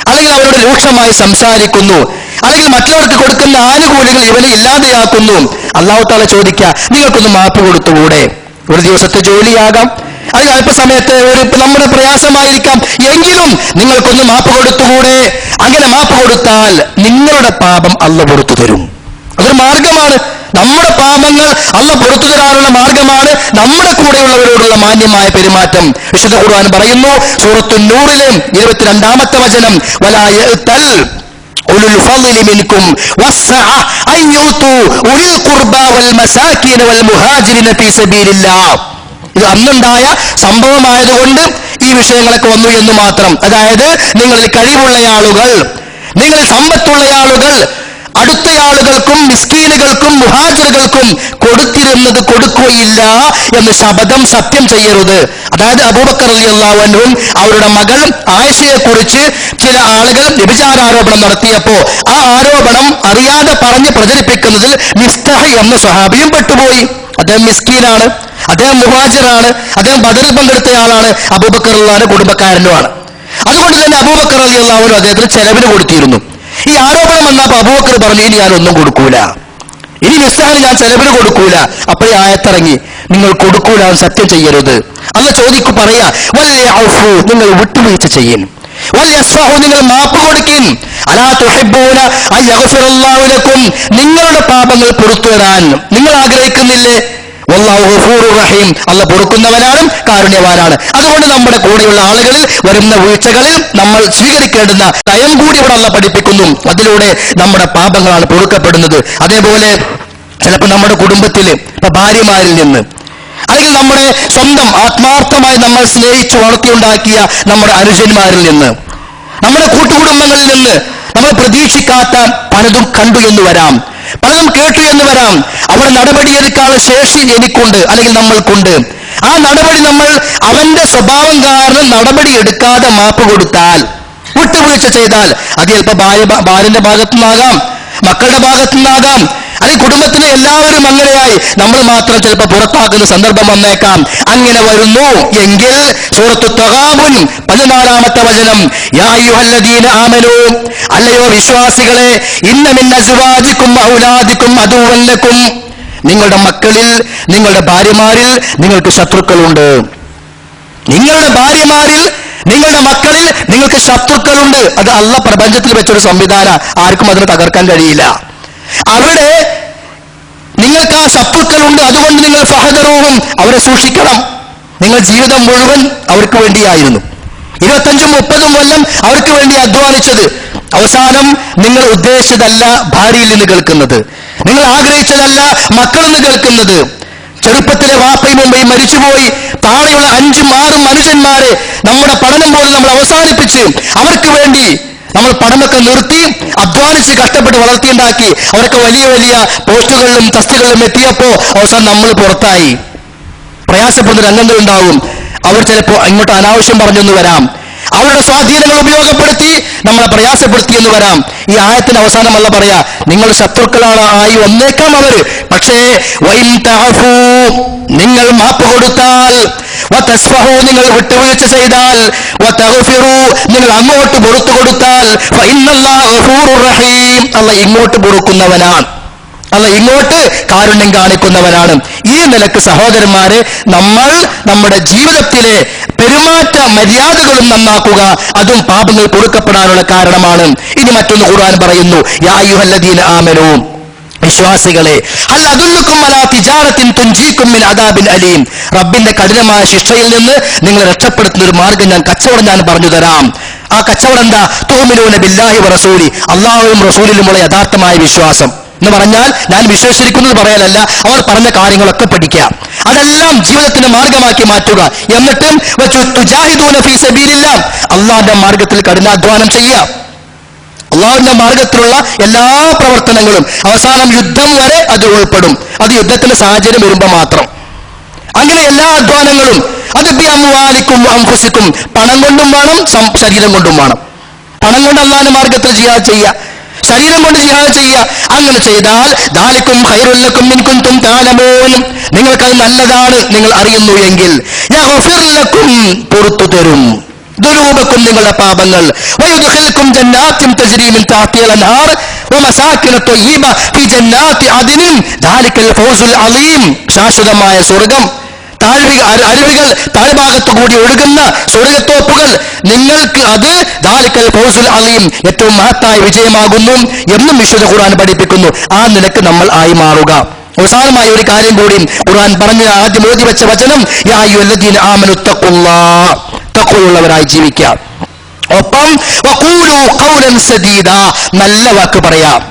അല്ലെങ്കിൽ അവരോട് രൂക്ഷമായി സംസാരിക്കുന്നു, അല്ലെങ്കിൽ മറ്റുള്ളവർക്ക് കൊടുക്കുന്ന ആനുകൂല്യങ്ങൾ ഇവനെ ഇല്ലാതെയാക്കുന്നു. അല്ലാഹു തആല ചോദിക്കുക, നിങ്ങൾക്കൊന്ന് മാപ്പ് കൊടുത്തുകൂടെ? ഒരു ദിവസത്തെ ജോലിയാകാം, അല്ലെങ്കിൽ അല്പസമയത്തെ നമ്മുടെ പ്രയാസമായിരിക്കാം, എങ്കിലും നിങ്ങൾക്കൊന്ന് മാപ്പ് കൊടുത്തുകൂടെ? അങ്ങനെ മാപ്പ് കൊടുത്താൽ നിങ്ങളുടെ പാപം അല്ലാഹു പുറത്തു തരും. അതൊരു മാർഗമാണ്. നമ്മുടെ പാപങ്ങൾ അല്ലാഹു പുറത്തു തരാനുള്ള മാർഗമാണ് നമ്മുടെ കൂടെയുള്ളവരോടുള്ള മാന്യമായ പെരുമാറ്റം. വിശുദ്ധ ഖുർആൻ പറയുന്നു, സൂറത്തുൻ നൂറിലെ 22-ാമത്തെ വചനം, വലാ യഅ്തൽ ഉലുൽ ഫളി മിൻകും വസ്സഅ അൻ യൂതു ഉലിൽ ഖുർബാ വൽ മസാകിൻ വൽ മുഹാജിരിന ഫീ സബീലില്ലാഹ്. ഇത് അന്നുണ്ടായ സംഭവമായതുകൊണ്ട് ഈ വിഷയങ്ങളൊക്കെ വന്നു എന്ന് മാത്രം. അതായത് നിങ്ങളിൽ കഴിവുള്ള ആളുകൾ, നിങ്ങളിൽ സമ്പത്തുള്ള ആളുകൾ അടുത്ത ആളുകൾക്കും മിസ്കീനുകൾക്കും മുഹാജിറുകൾക്കും കൊടുത്തിരുന്നത് കൊടുക്കുകയില്ല എന്ന് ശപഥം സത്യം ചെയ്യരുത്. അതായത് അബൂബക്കർ റളിയല്ലാഹു അൻഹും അവരുടെ മകൾ ആയിഷയെ കുറിച്ച് ചില ആളുകൾ വ്യഭിചാരാരോപണം നടത്തിയപ്പോ ആ ആരോപണം അറിയാതെ പറഞ്ഞ് പ്രചരിപ്പിക്കുന്നതിൽ മിസ്തഹ് എന്ന സ്വഹാബിയും പെട്ടുപോയി. അദ്ദേഹം മിസ്കീനാണ്, അദ്ദേഹം മുഹാജിറാണ്, അദ്ദേഹം ബദറിൽ പങ്കെടുത്തയാളാണ്, അബൂബക്കർ റളിയല്ലാഹു കുടുംബക്കാരനുമാണ്. അതുകൊണ്ട് തന്നെ അബൂബക്കർ റളിയല്ലാഹു അൻഹു അദ്ദേഹത്തിന് ചെലവിന് കൊടുത്തിരുന്നു. ഈ ആരോപണം വന്നപ്പോൾ അബൂബക്കർ പറഞ്ഞു, ഇനി ഞാൻ ഒന്നും കൊടുക്കൂല, ഇനി നിസ്സാന് ഞാൻ ചെലവിന് കൊടുക്കൂല. അപ്പോഴേ ആയത്തിറങ്ങി, നിങ്ങൾ കൊടുക്കൂല, സത്യം ചെയ്യരുത്. അല്ല ചോദിക്കു പറയാ, വല്യഅഫു, നിങ്ങൾ വിട്ടുവീഴ്ച ചെയ്യും, വല്യസ്ഫഹു, നിങ്ങൾ മാപ്പ് കൊടുക്കും. അലാ തുഹിബ്ബൂന അൻ യഗ്ഫിറല്ലാഹു ലക്കും, നിങ്ങളുടെ പാപങ്ങൾ പുറത്തു തരാൻ നിങ്ങൾ ആഗ്രഹിക്കുന്നില്ലേ? വല്ലാഹു ഗഫൂറുർ റഹീം, അല്ല പൊറുക്കുന്നവനാണ്, കാരുണ്യവാനാണ്. അതുകൊണ്ട് നമ്മുടെ കൂടെയുള്ള ആളുകളിൽ വരുന്ന വീഴ്ചകളിൽ നമ്മൾ സ്വീകരിക്കേണ്ടുന്ന നയം കൂടി ഇവിടെ അല്ല പഠിപ്പിക്കുന്നു. അതിലൂടെ നമ്മുടെ പാപങ്ങളാണ് പൊറുക്കപ്പെടുന്നത്. അതേപോലെ ചിലപ്പോൾ നമ്മുടെ കുടുംബത്തിൽ ഇപ്പൊ ഭാര്യമാരിൽ നിന്ന്, അല്ലെങ്കിൽ നമ്മുടെ സ്വന്തം ആത്മാർത്ഥമായി നമ്മൾ സ്നേഹിച്ചു വളർത്തിയുണ്ടാക്കിയ നമ്മുടെ അനുജന്മാരിൽ നിന്ന്, നമ്മുടെ കൂട്ടുകുടുംബങ്ങളിൽ നിന്ന് നമ്മൾ പ്രതീക്ഷിക്കാത്ത പലതും കണ്ടു എന്ന് വരാം, പലതും കേട്ടു എന്ന് വരാം. അവിടെ നടപടിയെടുക്കാനുള്ള ശേഷി എനിക്കുണ്ട്, അല്ലെങ്കിൽ നമ്മൾക്കുണ്ട്. ആ നടപടി നമ്മൾ അവന്റെ സ്വഭാവം കാരണം നടപടി എടുക്കാതെ മാപ്പ് കൊടുത്താൽ, വിട്ടുവീഴ്ച ചെയ്താൽ, അത് ചിലപ്പോൾ ഭാര്യന്റെ ഭാഗത്തുനിന്നാകാം, മക്കളുടെ ഭാഗത്തുനിന്നാകാം, അല്ലെങ്കിൽ കുടുംബത്തിലെ എല്ലാവരും അങ്ങനെയായി നമ്മൾ മാത്രം ചിലപ്പോൾ പുറത്താക്കുന്ന സന്ദർഭം വന്നേക്കാം. അങ്ങനെ വരുന്നു എങ്കിൽ സൂറത്തു തഗാബുൻ 14-ാമത്തെ വചനം, യാ അയ്യുഹല്ലദീന ആമനൂ, അല്ലയോ വിശ്വാസികളെ, ഇന്ന മിൻ അസ്വാജികും ഔലാദികും അദുവ്വൻ ലക്കും, നിങ്ങളുടെ മക്കളിൽ, നിങ്ങളുടെ ഭാര്യമാരിൽ നിങ്ങൾക്ക് ശത്രുക്കളുണ്ട്. നിങ്ങളുടെ ഭാര്യമാരിൽ, നിങ്ങളുടെ മക്കളിൽ നിങ്ങൾക്ക് ശത്രുക്കളുണ്ട്. അത് അള്ളാഹ് പ്രപഞ്ചത്തിൽ വെച്ചൊരു സംവിധാനം, ആർക്കും അതിനെ തകർക്കാൻ കഴിയില്ല. അവിടെ നിങ്ങൾക്ക് ആ ശത്രുക്കളുണ്ട്. അതുകൊണ്ട് നിങ്ങൾ ഫഹദറൂഹും, അവരെ സൂക്ഷിക്കണം. നിങ്ങൾ ജീവിതം മുഴുവൻ അവർക്ക് വേണ്ടിയായിരുന്നു, 25-30 കൊല്ലം അവർക്ക് വേണ്ടി അധ്വാനിച്ചത്. അവസാനം നിങ്ങൾ ഉദ്ദേശിച്ചതല്ല ഭാര്യയിൽ നിന്ന് കേൾക്കുന്നത്, നിങ്ങൾ ആഗ്രഹിച്ചതല്ല മക്കളിൽ നിന്ന് കേൾക്കുന്നത്. ചെറുപ്പത്തിലെ വാപ്പയും ഉമ്മയും മരിച്ചുപോയി, താഴെയുള്ള 5-6 മനുഷ്യന്മാരെ നമ്മുടെ പഠനം പോലും നമ്മൾ അവസാനിപ്പിച്ച് അവർക്ക് വേണ്ടി നമ്മൾ പഠനമൊക്കെ നിർത്തി അധ്വാനിച്ച് കഷ്ടപ്പെട്ട് വളർത്തിയുണ്ടാക്കി. അവരൊക്കെ വലിയ വലിയ പോസ്റ്റുകളിലും തസ്തികളിലും എത്തിയപ്പോ അവസാനം നമ്മൾ പുറത്തായി. പ്രയാസപ്പെടുന്ന രംഗങ്ങളുണ്ടാവും. അവർ ചിലപ്പോൾ ഇങ്ങോട്ട് അനാവശ്യം പറഞ്ഞെന്ന് വരാം, അവരുടെ സ്വാധീനങ്ങൾ ഉപയോഗപ്പെടുത്തി നമ്മളെ പ്രയാസപ്പെടുത്തിയെന്ന് വരാം. ഈ ആയത്തിന് അവസാനം അല്ല പറയാ, നിങ്ങൾ ശത്രുക്കളാണ് ആയി വന്നേക്കാം അവര്, പക്ഷേ വൈൻ തഅഫൂ, നിങ്ങൾ മാപ്പ് കൊടുത്താൽ, വതസ്ഫഹൂ, നിങ്ങൾ വിട്ടുവീഴ്ച ചെയ്താൽ, വതഗ്ഫിറൂ, നിങ്ങൾ അങ്ങോട്ട് പുറത്തു കൊടുത്താൽ, ഫഇന്നല്ലാഹ ഗഫൂറുർ റഹീം, അല്ലാഹ് ഇങ്ങോട്ട് പൊറുക്കുന്നവനാണ്, അല്ല ഇങ്ങോട്ട് കാരുണ്യം കാണിക്കുന്നവനാണ്. ഈ നിലക്ക് സഹോദരന്മാരെ, നമ്മൾ നമ്മുടെ ജീവിതത്തിലെ പെരുമാറ്റ മര്യാദകളും നന്നാക്കുക, അതും പാപങ്ങൾ പൊറുക്കപ്പെടാനുള്ള കാരണമാണ്. ഇനി മറ്റൊന്ന് ഖുർആൻ പറയുന്നു, യാ അയ്യുഹല്ലദീന ആമനൂ, വിശ്വാസികളെ, ഹൽ അദുല്ലുക്കും അലാ തിജാറത്തിൻ തുൻജീകും മിൻ അദാബിൻ അലീം, റബ്ബിന്റെ കഠിനമായ ശിക്ഷയിൽ നിന്ന് നിങ്ങളെ രക്ഷപ്പെടുത്തുന്ന ഒരു മാർഗ്ഗം കച്ചവടം ഞാൻ പറഞ്ഞു തരാം. ആ കച്ചവടം എന്താ? തുഅ്മിനൂന ബില്ലാഹി വറസൂലി, അല്ലാഹുവും റസൂലിലുമുള്ള യഥാർത്ഥമായ വിശ്വാസം എന്ന് പറഞ്ഞാൽ ഞാൻ വിശ്വസിച്ചിരിക്കുന്നത് പറയലല്ല, അവർ പറഞ്ഞ കാര്യങ്ങളൊക്കെ പഠിക്കാം, അതെല്ലാം ജീവിതത്തിന്റെ മാർഗമാക്കി മാറ്റുക. എന്നിട്ടും തുജാഹിദൂന ഫീ സബീലില്ലാഹ്, അള്ളാഹുവിന്റെ മാർഗത്തിൽ കഠിനാധ്വാനം ചെയ്യുക. അള്ളാഹുവിന്റെ മാർഗത്തിലുള്ള എല്ലാ പ്രവർത്തനങ്ങളും അവസാനം യുദ്ധം വരെ അത് ഉൾപ്പെടും. അത് യുദ്ധത്തിന്റെ സാഹചര്യം വരുമ്പോൾ മാത്രം. അങ്ങനെ എല്ലാ അധ്വാനങ്ങളും അത് ബിഅംവാലിക്കും വഅൻഫുസിക്കും, പണം കൊണ്ടും വേണം, ശരീരം കൊണ്ടും വേണം. പണം കൊണ്ട് അള്ളാഹുവിന്റെ മാർഗത്തിൽ ജിഹാദ് ചെയ്യുക, ശരീരം കൊണ്ട് ജിഹാദ് ചെയ്യുക. അങ്ങനെ ചെയ്താൽ ദാലിക്കും ഖൈറുൽ ലക്കും ഇൻ കുൻതും തഅലമൂൻ, നിങ്ങൾക്കത് നല്ലതാണ് നിങ്ങൾ അറിയുന്നു എങ്കിൽ. യഗ്ഫിർ ലക്കും, പുറത്തു തരും, ദുനൂബക്കും, നിങ്ങളുടെ പാപങ്ങൾ. വയുദ്ഖിൽക്കും ജന്നാത്തിൻ തജ്രി മിൻ തഹ്തിഹൽ അൻഹാർ വമസാകിന ത്വയ്യിബ ഫീ ജന്നാത്തി അദ്നിൻ ദാലിക്കൽ ഫൗസുൽ അളീം, ശാശ്വതമായ സ്വർഗ്ഗം, അരുവികൾ താഴ്ഭാഗത്തു കൂടി ഒഴുകുന്ന സ്വർഗ്ഗത്തോപ്പുകൾ, നിങ്ങൾക്ക് അത് ദാലിക്കൽ ഫൗസുൽ അളീം, ഏറ്റവും മഹത്തായ വിജയമാകുന്നു എന്നും വിശുദ്ധ ഖുർആൻ പഠിപ്പിക്കുന്നു. ആ നിലക്ക് നമ്മൾ ആയി മാറുക. അവസാനമായ ഒരു കാര്യം കൂടി ഖുർആൻ പറഞ്ഞ ആദ്യം ഓതി വെച്ച വചനം, യാ അയ്യുഹല്ലദീന ആമനു തഖുല്ലാഹ്, തഖ്വയുള്ളവരായി ജീവിക്കുക. ഒപ്പം വഖൂലു ഖൗലൻ സദീദാ, നല്ല വാക്ക് പറയാം.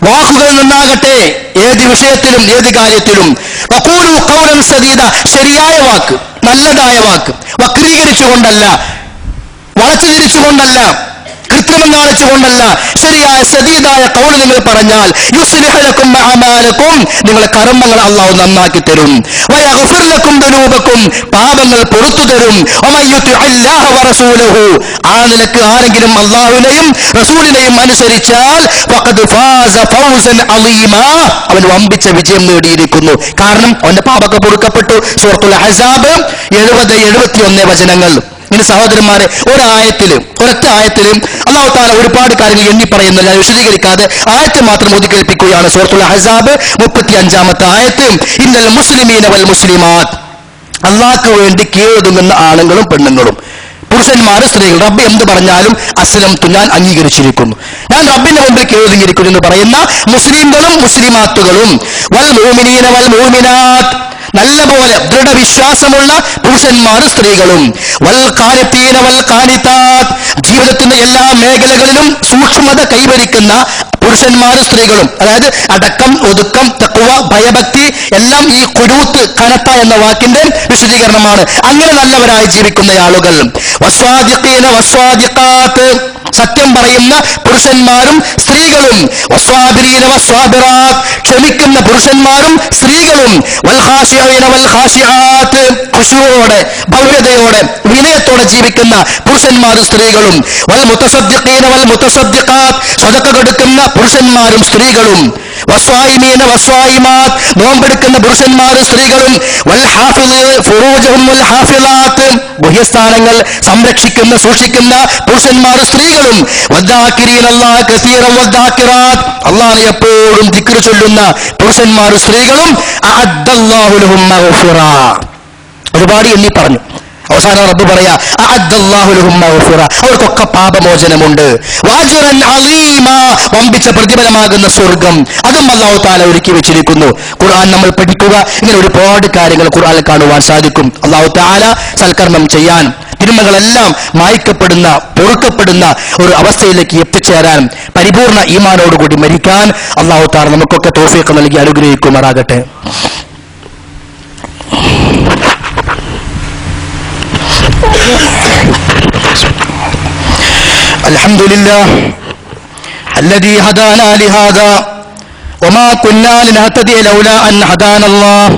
വാക്കുകൾ നന്നാകട്ടെ, ഏത് വിഷയത്തിലും ഏത് കാര്യത്തിലും. വഖൂലു ഖൗലൻ സദീദ, ശരിയായ വാക്ക്, നല്ലതായ വാക്ക്, വക്രീകരിച്ചുകൊണ്ടല്ല, വളച്ചു തിരിച്ചുകൊണ്ടല്ല, കൃത്രിമം കാണിച്ചുകൊണ്ടല്ല, ശരിയായ സദീദായ ഖൗൽ നിങ്ങൾ പറഞ്ഞാൽ യുസ്ലിഹു ലക്കും അഅമാലക്കും, നിങ്ങളുടെ കർമ്മങ്ങൾ അല്ലാഹു നന്നാക്കി തരും. വയഗ്ഫിർ ലക്കും ദുനൂബക്കും, പാപങ്ങൾ പുറത്തു തരും. വമൻ യുതിഇല്ലാഹ വറസൂലഹു, ആ നിലക്ക് ആരെങ്കിലും അല്ലാഹുവിനെയും റസൂലിനെയും അനുസരിച്ചാൽ ഫഖദ് ഫാസ ഫൗസൻ അളീമാ, അവൻ വമ്പിച്ച വിജയം നേടിയിരിക്കുന്നു. കാരണം അവന്റെ പാപങ്ങൾ പൊറുക്കപ്പെട്ടു. സൂറത്തുൽ അഹ്സാബ് 70-71 വചനങ്ങൾ. ഇനി സഹോദരന്മാരെ, ഒരൊറ്റ ആയത്തിലും അല്ലാഹു തആല ഒരുപാട് കാര്യങ്ങൾ എണ്ണി പറയുന്നു. ഞാൻ വിശദീകരിക്കാതെ ആയത്ത് മാത്രം ഓതി കേൾപ്പിക്കുകയാണ്. സൂറത്തുൽ അഹ്സാബ് 35-ാമത്തെ ആയത്ത്, ഇന്നൽ മുസ്ലിമീന വൽ മുസ്ലിമാത്ത്, അള്ളാഹ്ക്ക് വേണ്ടി കീഴൊതുങ്ങുന്ന ആണുങ്ങളും പെണ്ണുങ്ങളും, പുരുഷന്മാര് സ്ത്രീകൾ, റബ്ബ് എന്ത് പറഞ്ഞാലും അസ്ലംതു, ഞാൻ അംഗീകരിച്ചിരിക്കുന്നു, ഞാൻ റബ്ബിന്റെ മുമ്പിൽ കീഴൊതുങ്ങിയിരിക്കുന്നു എന്ന് പറയുന്ന മുസ്ലിംകളും മുസ്ലിമാത്തുകളും, വൽ മുഅ്മിനീന വൽ മുഅ്മിനാത്ത്, നല്ലപോലെ ദൃഢവിശ്വാസമുള്ള പുരുഷന്മാരും സ്ത്രീകളും, വൽ ഖാനിതീന വൽ ഖാനിതാത്ത്, ജീവിതത്തിന്റെ എല്ലാ മേഖലകളിലും സൂക്ഷ്മത കൈവരിക്കുന്ന പുരുഷന്മാരും സ്ത്രീകളും, അതായത് അടക്കം, ഒതുക്കം, തഖ്വ, ഭയഭക്തി എല്ലാം ഈ ഖുനൂത്ത്, ഖനത എന്ന വാക്കിന്റെ വിശദീകരണമാണ്. അങ്ങനെ നല്ലവരായി ജീവിക്കുന്ന ആളുകൾ, വസ്വാദിഖീന വസ്വാദിഖാത്ത്, സത്യം പറയുന്ന പുരുഷന്മാരും സ്ത്രീകളും, വസ്വാബിരീന വസ്വാബിറാത്ത്, ക്ഷമിക്കുന്ന പുരുഷന്മാരും സ്ത്രീകളും, വൽ ഖാശിഈന വൽ ഖാശിആത്ത്, ഖുശൂഅോടെ, ഭവ്യതയോടെ, വിനയത്തോടെ ജീവിക്കുന്ന പുരുഷന്മാരും സ്ത്രീകളും, വൽ മുതസദ്ദിഖീന വൽ മുതസദ്ദിഖാത്ത്, സദഖ കൊടുക്കുന്ന പുരുഷന്മാരും സ്ത്രീകളും, വസ്വായിമീന വസ്വായിമാത്ത്, നോമ്പെടുക്കുന്ന പുരുഷന്മാരും സ്ത്രീകളും, വൽ ഹാഫിളീന ഫുറൂജഹും വൽ ഹാഫിളാത്ത്, ഗുഹ്യസ്ഥാനങ്ങൾ സംരക്ഷിക്കുന്ന സൂക്ഷിക്കുന്ന പുരുഷന്മാരും സ്ത്രീകളും, വദ്ദാകിരീന അല്ലാഹ കസീറൻ വദ്ദാകിറാത്ത്, അല്ലാഹുവിനെ എപ്പോഴും ദിക്ർ ചൊല്ലുന്ന പുരുഷന്മാരും സ്ത്രീകളും, അഅദ്ദല്ലാഹു ലഹും മഗ്ഫിറ, ഒരുപാട് എണ്ണി പറഞ്ഞു. അവസാനം റബ്ബ് പറയാ, അഅദ്ദല്ലാഹു ലഹും മഗ്ഫിറ, അവർക്കൊക്കെ പാപമോചനമുണ്ട്, വഅജ്റൻ അളീമ, വമ്പിച്ച പ്രതിഫലമാകുന്ന സ്വർഗം അതും അല്ലാഹു തആല ഒരുക്കി വെച്ചിരിക്കുന്നു. ഖുർആൻ നമ്മൾ പഠിക്കുക, ഇങ്ങനെ ഒരുപാട് കാര്യങ്ങൾ ഖുർആനിൽ കാണുവാൻ സാധിക്കും. അല്ലാഹു തആല സൽക്കർമ്മം ചെയ്യാൻ, തിന്മകളെല്ലാം മായ്ക്കപ്പെടുന്ന, പൊറുക്കപ്പെടുന്ന ഒരു അവസ്ഥയിലേക്ക് എത്തിച്ചേരാൻ, പരിപൂർണ ഈമാനോടുകൂടി മരിക്കാൻ അല്ലാഹു തആല നമുക്കൊക്കെ തൗഫീഖ് നൽകി അനുഗ്രഹിക്കുമാറാകട്ടെ. الحمد لله الذي هدانا لهذا وما كنا لنهتدي لولا أن هدانا الله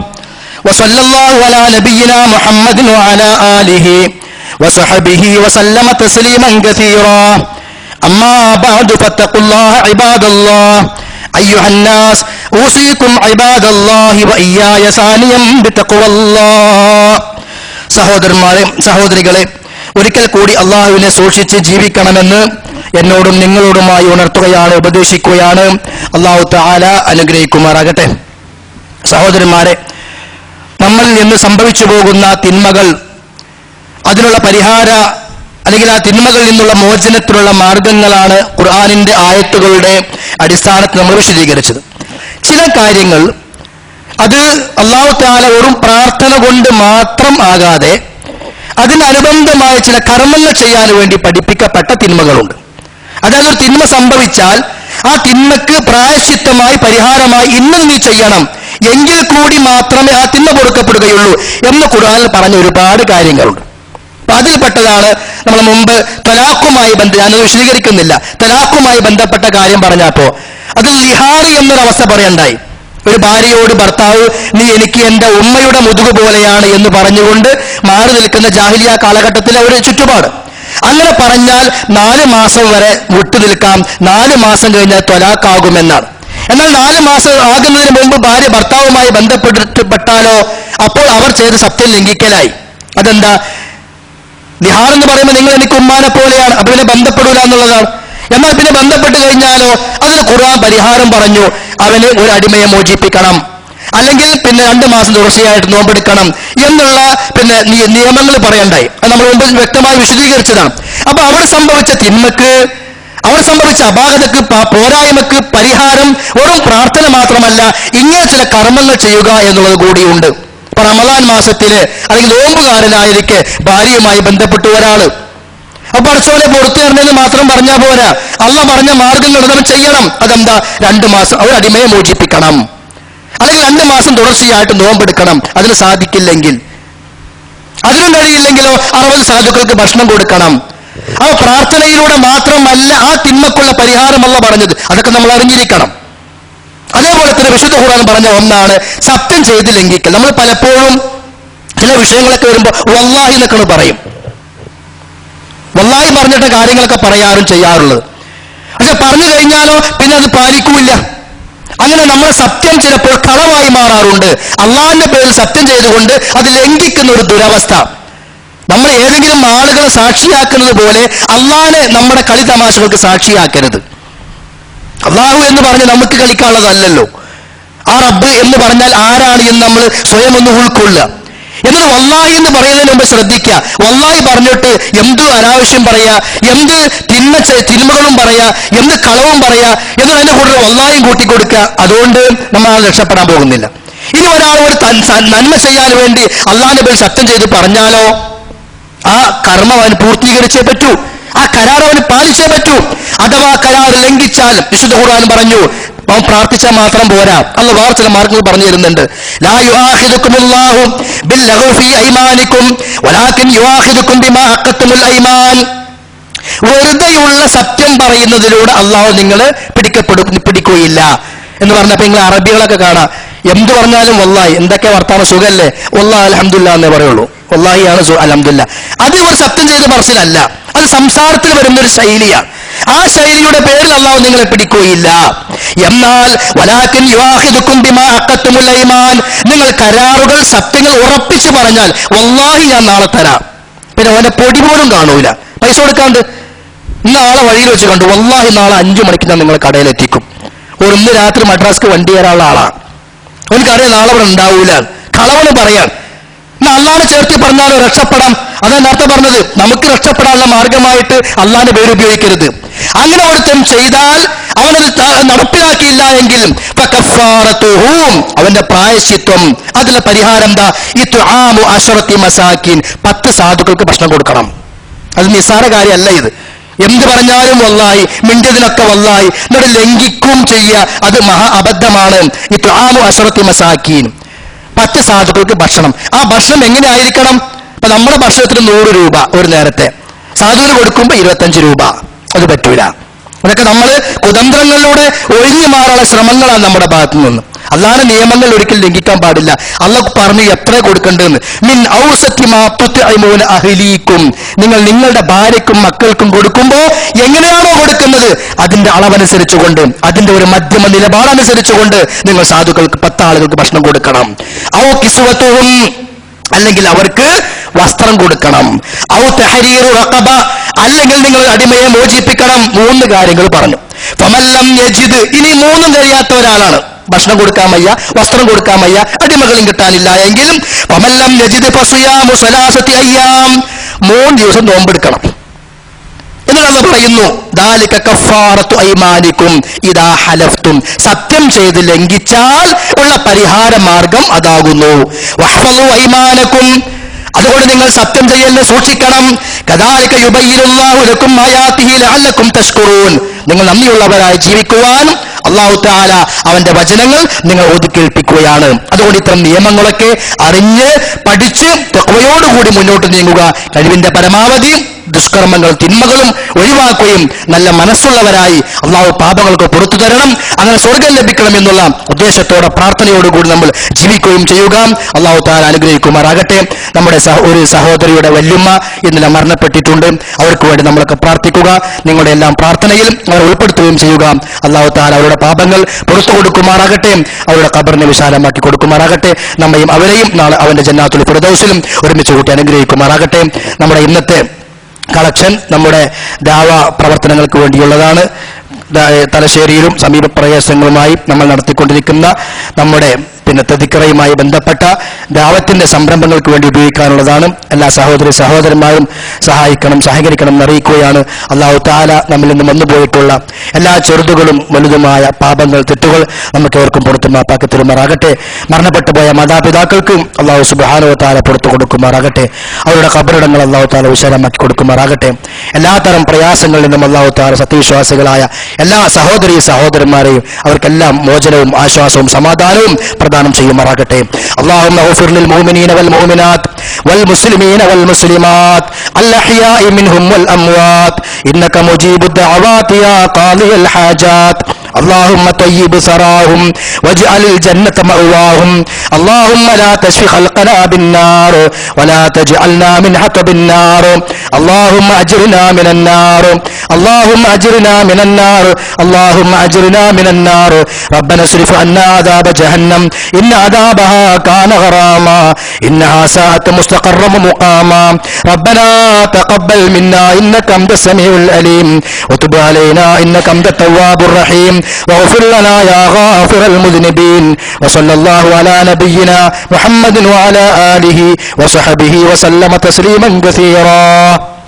وصلى الله على نبينا محمد وعلى آله وصحبه وسلم تسليما كثيرا أما بعد فاتقوا الله عباد الله أيها الناس أوصيكم عباد الله وإياي ثانيا بتقوى الله. സഹോദരികളെ, ഒരിക്കൽ കൂടി അള്ളാഹുവിനെ സൂക്ഷിച്ച് ജീവിക്കണമെന്ന് എന്നോടും നിങ്ങളോടുമായി ഉണർത്തുകയാണ്, ഉപദേശിക്കുകയാണ്. അള്ളാഹു തആല അനുഗ്രഹിക്കുമാറാകട്ടെ. സഹോദരന്മാരെ, നമ്മളിൽ നിന്ന് സംഭവിച്ചു പോകുന്ന തിന്മകൾ, അതിനുള്ള പരിഹാര അല്ലെങ്കിൽ ആ തിന്മകളിൽ നിന്നുള്ള മോചനത്തിനുള്ള മാർഗങ്ങളാണ് ഖുർആനിന്റെ ആയത്തുകളുടെ അടിസ്ഥാനത്തിൽ നമ്മൾ വിശദീകരിച്ചത്. ചില കാര്യങ്ങൾ അത് അല്ലാഹു തആല വെറും പ്രാർത്ഥന കൊണ്ട് മാത്രം ആകാതെ അതിനനുബന്ധമായ ചില കർമ്മങ്ങൾ ചെയ്യാൻ വേണ്ടി പഠിപ്പിക്കപ്പെട്ട തിന്മകളുണ്ട്. അതായത് ഒരു തിന്മ സംഭവിച്ചാൽ ആ തിന്മക്ക് പ്രായശ്ചിത്തമായി, പരിഹാരമായി ഇന്നും നീ ചെയ്യണം, എങ്കിൽ കൂടി മാത്രമേ ആ തിന്മ പൊറുക്കപ്പെടുകയുള്ളൂ എന്ന് ഖുർആനിൽ പറഞ്ഞ ഒരുപാട് കാര്യങ്ങളുണ്ട്. അപ്പൊ അതിൽപ്പെട്ടതാണ് നമ്മൾ മുമ്പ് തലാഖുമായി ഞാനത് വിശദീകരിക്കുന്നില്ല, തലാഖുമായി ബന്ധപ്പെട്ട കാര്യം പറഞ്ഞപ്പോ അതിൽ ലിഹാറി എന്നൊരവസ്ഥ പറയണ്ടായി. ഒരു ഭാര്യയോട് ഭർത്താവ്, നീ എനിക്ക് എന്റെ ഉമ്മയുടെ മുതുക് പോലെയാണ് എന്ന് പറഞ്ഞുകൊണ്ട് മാറി നിൽക്കുന്ന ജാഹിലിയ കാലഘട്ടത്തിലെ ഒരു ചുറ്റുപാട്. അങ്ങനെ പറഞ്ഞാൽ 4 മാസം വരെ വിട്ടു നിൽക്കാം, 4 മാസം കഴിഞ്ഞാൽ ത്വലാഖാകുമെന്നാണ്. എന്നാൽ 4 മാസം ആകുന്നതിന് മുമ്പ് ഭാര്യ ഭർത്താവുമായി ബന്ധപ്പെട്ടാലോ അപ്പോൾ അവർ ചെയ്ത് സത്യം ലംഘിക്കലായി. അതെന്താ? ലിഹാർ എന്ന് പറയുമ്പോൾ നിങ്ങൾ എനിക്ക് ഉമ്മാനെ പോലെയാണ്, അപ്പൊ പിന്നെ ബന്ധപ്പെടൂല എന്നുള്ളതാണ്. എന്നാൽ പിന്നെ ബന്ധപ്പെട്ട് കഴിഞ്ഞാലോ അതിന് ഖുർആൻ പരിഹാരം പറഞ്ഞു, അവന് ഒരു അടിമയെ മോചിപ്പിക്കണം, അല്ലെങ്കിൽ പിന്നെ 2 മാസം തുടർച്ചയായിട്ട് നോമ്പെടുക്കണം എന്നുള്ള പിന്നെ നിയമങ്ങൾ പറയണ്ടായി. അത് നമ്മൾ മുമ്പ് വ്യക്തമായി വിശദീകരിച്ചതാണ്. അപ്പൊ അവിടെ സംഭവിച്ച തിന്മക്ക്, അവിടെ സംഭവിച്ച അപാകതക്ക്, പോരായ്മക്ക് പരിഹാരം വെറും പ്രാർത്ഥന മാത്രമല്ല, ഇങ്ങനെ ചില കർമ്മങ്ങൾ ചെയ്യുക എന്നുള്ളത് കൂടിയുണ്ട്. ഇപ്പൊ റമളാൻ മാസത്തില് അല്ലെങ്കിൽ നോമ്പുകാരനായിരിക്കെ ഭാര്യയുമായി ബന്ധപ്പെട്ടു ഒരാള്, അപ്പൊ പടച്ചോനെ പുറത്തു തരണമെന്ന് മാത്രം പറഞ്ഞാൽ പോരാ, അള്ളാഹ് പറഞ്ഞ മാർഗങ്ങൾ നമ്മൾ ചെയ്യണം. അതെന്താ? 2 മാസം ഒരു അടിമയെ മോചിപ്പിക്കണം, അല്ലെങ്കിൽ 2 മാസം തുടർച്ചയായിട്ട് നോമ്പെടുക്കണം. അതിന് സാധിക്കില്ലെങ്കിൽ, അതിനും കഴിയില്ലെങ്കിലോ 60 സാധുക്കൾക്ക് ഭക്ഷണം കൊടുക്കണം. ആ പ്രാർത്ഥനയിലൂടെ മാത്രമല്ല ആ തിന്മക്കുള്ള പരിഹാരമല്ല പറഞ്ഞത്, അതൊക്കെ നമ്മൾ അറിഞ്ഞിരിക്കണം. അതേപോലെ തന്നെ വിശുദ്ധ ഖുർആൻ പറഞ്ഞ ഒന്നാണ് സത്യം ചെയ്ത് ലംഘിക്കൽ. നമ്മൾ പലപ്പോഴും ചില വിഷയങ്ങളൊക്കെ വരുമ്പോൾ വല്ലാഹി എന്നൊക്കെ പറയും, വല്ലാഹി പറഞ്ഞിട്ട് കാര്യങ്ങളൊക്കെ പറയാറും ചെയ്യാറുള്ളത്. പക്ഷെ പറഞ്ഞു കഴിഞ്ഞാലോ പിന്നെ അത് പാലിക്കൂല്ല. അങ്ങനെ നമ്മൾ സത്യം ചിലപ്പോൾ കളവായി മാറാറുണ്ട്. അള്ളാഹിന്റെ പേരിൽ സത്യം ചെയ്തുകൊണ്ട് അത് ലംഘിക്കുന്ന ഒരു ദുരവസ്ഥ. നമ്മൾ ഏതെങ്കിലും ആളുകളെ സാക്ഷിയാക്കുന്നത് പോലെ അള്ളാഹനെ നമ്മുടെ കളി തമാശകൾക്ക് സാക്ഷിയാക്കരുത്. അള്ളാഹു എന്ന് പറഞ്ഞ് നമുക്ക് കളിക്കാനുള്ളതല്ലല്ലോ. ആ റബ്ബ് എന്ന് പറഞ്ഞാൽ ആരാണ് എന്ന് നമ്മൾ സ്വയം ഒന്ന് ഉൾക്കൊള്ളുക. എന്നിട്ട് വല്ലാഹി എന്ന് പറയുന്നതിന് മുമ്പ് ശ്രദ്ധിക്കുക. വല്ലാഹി പറഞ്ഞിട്ട് എന്ത് അനാവശ്യം പറയാ, എന്ത് തിന്മകളും പറയാ, എന്ത് കളവും പറയാ, എന്നിട്ട് അതിന്റെ കൂടെ വല്ലാഹിയും കൂട്ടിക്കൊടുക്കുക. അതുകൊണ്ട് നമ്മൾ ആ രക്ഷപ്പെടാൻ പോകുന്നില്ല. ഇനി ഒരാൾ ഒരു നന്മ ചെയ്യാൻ വേണ്ടി അള്ളാഹിന്റെ പേര് സത്യം ചെയ്ത് പറഞ്ഞാലോ ആ കർമ്മം അവന് പൂർത്തീകരിച്ചേ പറ്റൂ, ആ കരാർ അവന് പാലിച്ചേ പറ്റൂ. അഥവാ കരാർ ലംഘിച്ചാൽ വിശുദ്ധ ഖുർആൻ പറഞ്ഞു അവൻ പ്രാർത്ഥിച്ചാൽ മാത്രം പോരാ. അള്ളാഹു വേറെ ചില മാർഗങ്ങൾ പറഞ്ഞു തരുന്നുണ്ട്. ലാ യുആഖിദുകുമുല്ലാഹു ബില്ലഗ്വി ഫീ ഐമാനികും വലാകിൻ യുആഖിദുകും ബിമാ അഖത്തുൽ ഐമാൻ. വെറുതെയുള്ള സത്യം പറയുന്നതിലൂടെ അള്ളാഹു നിങ്ങൾ പിടിക്കുകയില്ല എന്ന് പറഞ്ഞപ്പോൾ നിങ്ങൾ അറബികളൊക്കെ കാണാം. എന്ത് പറഞ്ഞാലും വല്ലാഹി, എന്തൊക്കെ വർത്താനം സുഖല്ലേ, വല്ലാഹി അൽഹംദുലില്ലാഹ് എന്നേ പറയുള്ളൂ. വല്ലാഹിയാണ് അൽഹംദുലില്ലാഹ്. അത് ഒരു സത്യം ചെയ്ത് പറച്ചിലല്ല, അത് സംസാരത്തിൽ വരുന്നൊരു ശൈലിയാണ്. ആ ശൈലിയുടെ പേരിൽ അള്ളാഹു നിങ്ങളെ പിടിക്കുകയില്ല. എന്നാൽ വലാകിൻ യുആഖിദുകും ബിമാ അഖത്തുൽ ഐമാൻ, നിങ്ങൾ കരാറുകൾ സത്യങ്ങൾ ഉറപ്പിച്ചു പറഞ്ഞാൽ വല്ലാഹി ഞാൻ നാളെ തരാം, പിന്നെ അവന്റെ പൊടി പോലും കാണൂല, പൈസ കൊടുക്കാണ്ട് നാളെ വഴിയിൽ വെച്ച് കണ്ടു, വല്ലാഹി നാളെ 5 മണിക്ക് ഞാൻ നിങ്ങളെ കടയിലെത്തിക്കും. ഒരു ഇന്ന് രാത്രി മദ്രാസ്ക്ക് വണ്ടി കയറാനുള്ള ആളാണ്, അവനക്കറിയാം നാളെ ഇവിടെ ഉണ്ടാവൂല, കളവന് പറയാൻ. അള്ളാഹിനെ ചേർത്തി പറഞ്ഞാലോ രക്ഷപ്പെടാം. അതാണ് നേരത്തെ പറഞ്ഞത്, നമുക്ക് രക്ഷപ്പെടാനുള്ള മാർഗമായിട്ട് അള്ളാഹിന്റെ പേര് ഉപയോഗിക്കരുത്. അങ്ങനെ ഒരുത്തൻ ചെയ്താൽ അവനത് നടപ്പിലാക്കിയില്ല എങ്കിൽ അവന്റെ പ്രായശ്ചിത്വം, അതിലെ പരിഹാരം എന്താ? ഇത്ആമു 10 മസാകിൻ, 10 സാധുക്കൾക്ക് ഭക്ഷണം കൊടുക്കണം. അത് നിസ്സാര കാര്യമല്ല. ഇത് എന്ത് പറഞ്ഞാലും വല്ലാഹി, മിണ്ടിയതിനൊക്കെ വല്ലാഹി, എന്നിട്ട് ലംഘിക്കും ചെയ്യുക, അത് മഹാ അബദ്ധമാണ്. ഇത്ആമു 10 മസാകിൻ, 10 സാധുക്കൾക്ക് ഭക്ഷണം. ആ ഭക്ഷണം എങ്ങനെ ആയിരിക്കണം? ഇപ്പൊ നമ്മുടെ ഭക്ഷണത്തിന് 100 രൂപ ഒരു നേരത്തെ, സാധുവിന് കൊടുക്കുമ്പോ 25 രൂപ. അത് പറ്റൂല. അതൊക്കെ നമ്മൾ കുതന്ത്രങ്ങളിലൂടെ ഒഴിഞ്ഞു മാറാനുള്ള ശ്രമങ്ങളാണ് നമ്മുടെ ഭാഗത്തു നിന്ന്. അള്ളാഹുവിന്റെ നിയമങ്ങൾ ഒരിക്കലും ലംഘിക്കാൻ പാടില്ല. അള്ളാഹു പറഞ്ഞു എത്ര കൊടുക്കേണ്ടതെന്ന്. മിൻ ഔസത്തി മാ തുത്ഇമൂന അഹ്ലീക്കും, നിങ്ങൾ നിങ്ങളുടെ ഭാര്യയ്ക്കും മക്കൾക്കും കൊടുക്കുമ്പോൾ എങ്ങനെയാണോ കൊടുക്കുന്നത് അതിന്റെ അളവനുസരിച്ചുകൊണ്ട്, അതിന്റെ ഒരു മധ്യമ നിലപാടനുസരിച്ചുകൊണ്ട് നിങ്ങൾ സാധുക്കൾക്ക് 10 ആളുകൾക്ക് ഭക്ഷണം കൊടുക്കണം. ഔ കിസ്വത്തുഹും, അല്ലെങ്കിൽ അവർക്ക് വസ്ത്രം കൊടുക്കണം. ഔ തഹരീറു റഖബ, അല്ലെങ്കിൽ നിങ്ങൾ അടിമയെ മോചിപ്പിക്കണം. 3 കാര്യങ്ങൾ പറഞ്ഞു. ഫമല്ലം യജിദ്, ഇനി 3 കഴിയാത്ത ഒരാളാണ്, ഭക്ഷണം കൊടുക്കാൻ വയ്യ, വസ്ത്രം കൊടുക്കാൻ വയ്യ, അടിമകളും കിട്ടാനില്ല എങ്കിലും ഫമല്ലം യജിദ് ഫസിയാമു സലാസതി അയ്യാം, 3 ദിവസം നോമ്പെടുക്കണം. എന്നിട്ട് അള്ളാഹു പറയുന്നു ദാലിക കഫാറത്തു ഐമാനിക്കും ഇദാ ഹലഫ്തും, സത്യം ചെയ്ത് ലംഘിച്ചാൽ ഉള്ള പരിഹാര മാർഗം അതാകുന്നു. വഹ്ഫളു ഐമാനക്കും, അതുകൊണ്ട് നിങ്ങൾ സത്യം ചെയ്യലിനെ സൂക്ഷിക്കണം. കദാലിക യുബയ്യിനുല്ലാഹു ലക്കും ആയാതിഹി ലഅല്ലക്കും തഷ്കുറൂൻ, നിങ്ങൾ നന്ദിയുള്ളവരായി ജീവിക്കുവാൻ അല്ലാഹു തആല അവന്റെ വചനങ്ങൾ നിങ്ങൾ ഓതിക്കേൽപ്പിക്കുകയാണ്. അതുകൊണ്ട് ഇത്തരം നിയമങ്ങളൊക്കെ അറിഞ്ഞ് പഠിച്ച് തഖ്വയോടുകൂടി മുന്നോട്ട് നീങ്ങുക. കഴിവിന്റെ പരമാവധി ദുഷ്കർമ്മങ്ങൾ തിന്മകളും ഒഴിവാക്കുകയും നല്ല മനസ്സുള്ളവരായി അള്ളാഹു പാപങ്ങൾക്ക് പുറത്തു തരണം, അങ്ങനെ സ്വർഗം ലഭിക്കണം എന്നുള്ള ഉദ്ദേശത്തോടെ പ്രാർത്ഥനയോടുകൂടി നമ്മൾ ജീവിക്കുകയും ചെയ്യുക. അള്ളാഹു തആല അനുഗ്രഹിക്കുമാറാകട്ടെ. നമ്മുടെ ഒരു സഹോദരിയുടെ വല്യുമ്മ ഇന്നലെ മരണപ്പെട്ടിട്ടുണ്ട്. അവർക്ക് വേണ്ടി നമ്മളൊക്കെ പ്രാർത്ഥിക്കുക. നിങ്ങളുടെ എല്ലാം പ്രാർത്ഥനയിലും അവർ ഉൾപ്പെടുത്തുകയും ചെയ്യുക. അള്ളാഹു തആല അവരുടെ പാപങ്ങൾ പുറത്തു കൊടുക്കുമാറാകട്ടെ, അവരുടെ ഖബറിനെ വിശാലമാക്കി കൊടുക്കുമാറാകട്ടെ. നമ്മയും അവരെയും നാളെ അവന്റെ ജന്നാത്തുൽ ഫിർദൗസിലും ഒരുമിച്ച് കൂട്ടി അനുഗ്രഹിക്കുമാറാകട്ടെ. നമ്മുടെ ഇന്നത്തെ കളക്ഷൻ നമ്മുടെ ദാവ പ്രവർത്തനങ്ങൾക്ക് വേണ്ടിയുള്ളതാണ്. തലശ്ശേരിയിലും സമീപ പ്രദേശങ്ങളുമായി നമ്മൾ നടത്തിക്കൊണ്ടിരിക്കുന്ന നമ്മുടെ തദിക്കറയുമായി ബന്ധപ്പെട്ട ദാവത്തിന്റെ സംരംഭങ്ങൾക്ക് വേണ്ടി ഉപയോഗിക്കാനുള്ളതാണ്. എല്ലാ സഹോദരന്മാരും സഹകരിക്കണം എന്നറിയിക്കുകയാണ്. അല്ലാഹു തആല നമ്മിൽ നിന്ന് വന്നുപോയിട്ടുള്ള എല്ലാ ചെറുതുകളും വലുതുമായ പാപങ്ങൾ തെറ്റുകൾ നമുക്ക് ഏവർക്കും പുറത്തു മാപ്പാക്കി തരുമാറാകട്ടെ. മരണപ്പെട്ടു പോയ മാതാപിതാക്കൾക്ക് അല്ലാഹു സുബ്ഹാനഹു വ തആല പുറത്തു കൊടുക്കുമാറാകട്ടെ. അവരുടെ ഖബറിടങ്ങൾ അല്ലാഹു തആല വിശാലമാക്കി കൊടുക്കുമാറാകട്ടെ. എല്ലാത്തരം പ്രയാസങ്ങളിൽ നിന്നും അല്ലാഹു തആല സത്യവിശ്വാസികളായ എല്ലാ സഹോദരന്മാരെയും അവർക്കെല്ലാം മോചനവും ആശ്വാസവും സമാധാനവും പ്രദാനം ചെയ്യുമാറാകട്ടെ. اللهم اغفر للمؤمنين والمؤمنات والمسلمين والمسلمات الأحياء منهم والأموات إنك مجيب الدعوات يا قاضي الحاجات. اللهم طيب ثراهم واجعل الجنة مأواهم. اللهم لا تشف خلقنا بالنار ولا تجعلنا من حطب النار. اللهم أجرنا من النار. اللهم أجرنا من النار اللهم أجرنا من النار ربنا اصرف عنا عذاب جهنم إن عذابها كان غراما إنها ساءت مستقرا ومقاما ربنا تقبل منا إنك أنت السميع العليم وتب علينا إنك أنت التواب الرحيم واغفر لنا يا غافر المذنبين وصلى الله على نبينا محمد وعلى آله وصحبه وسلم تسليما كثيرا.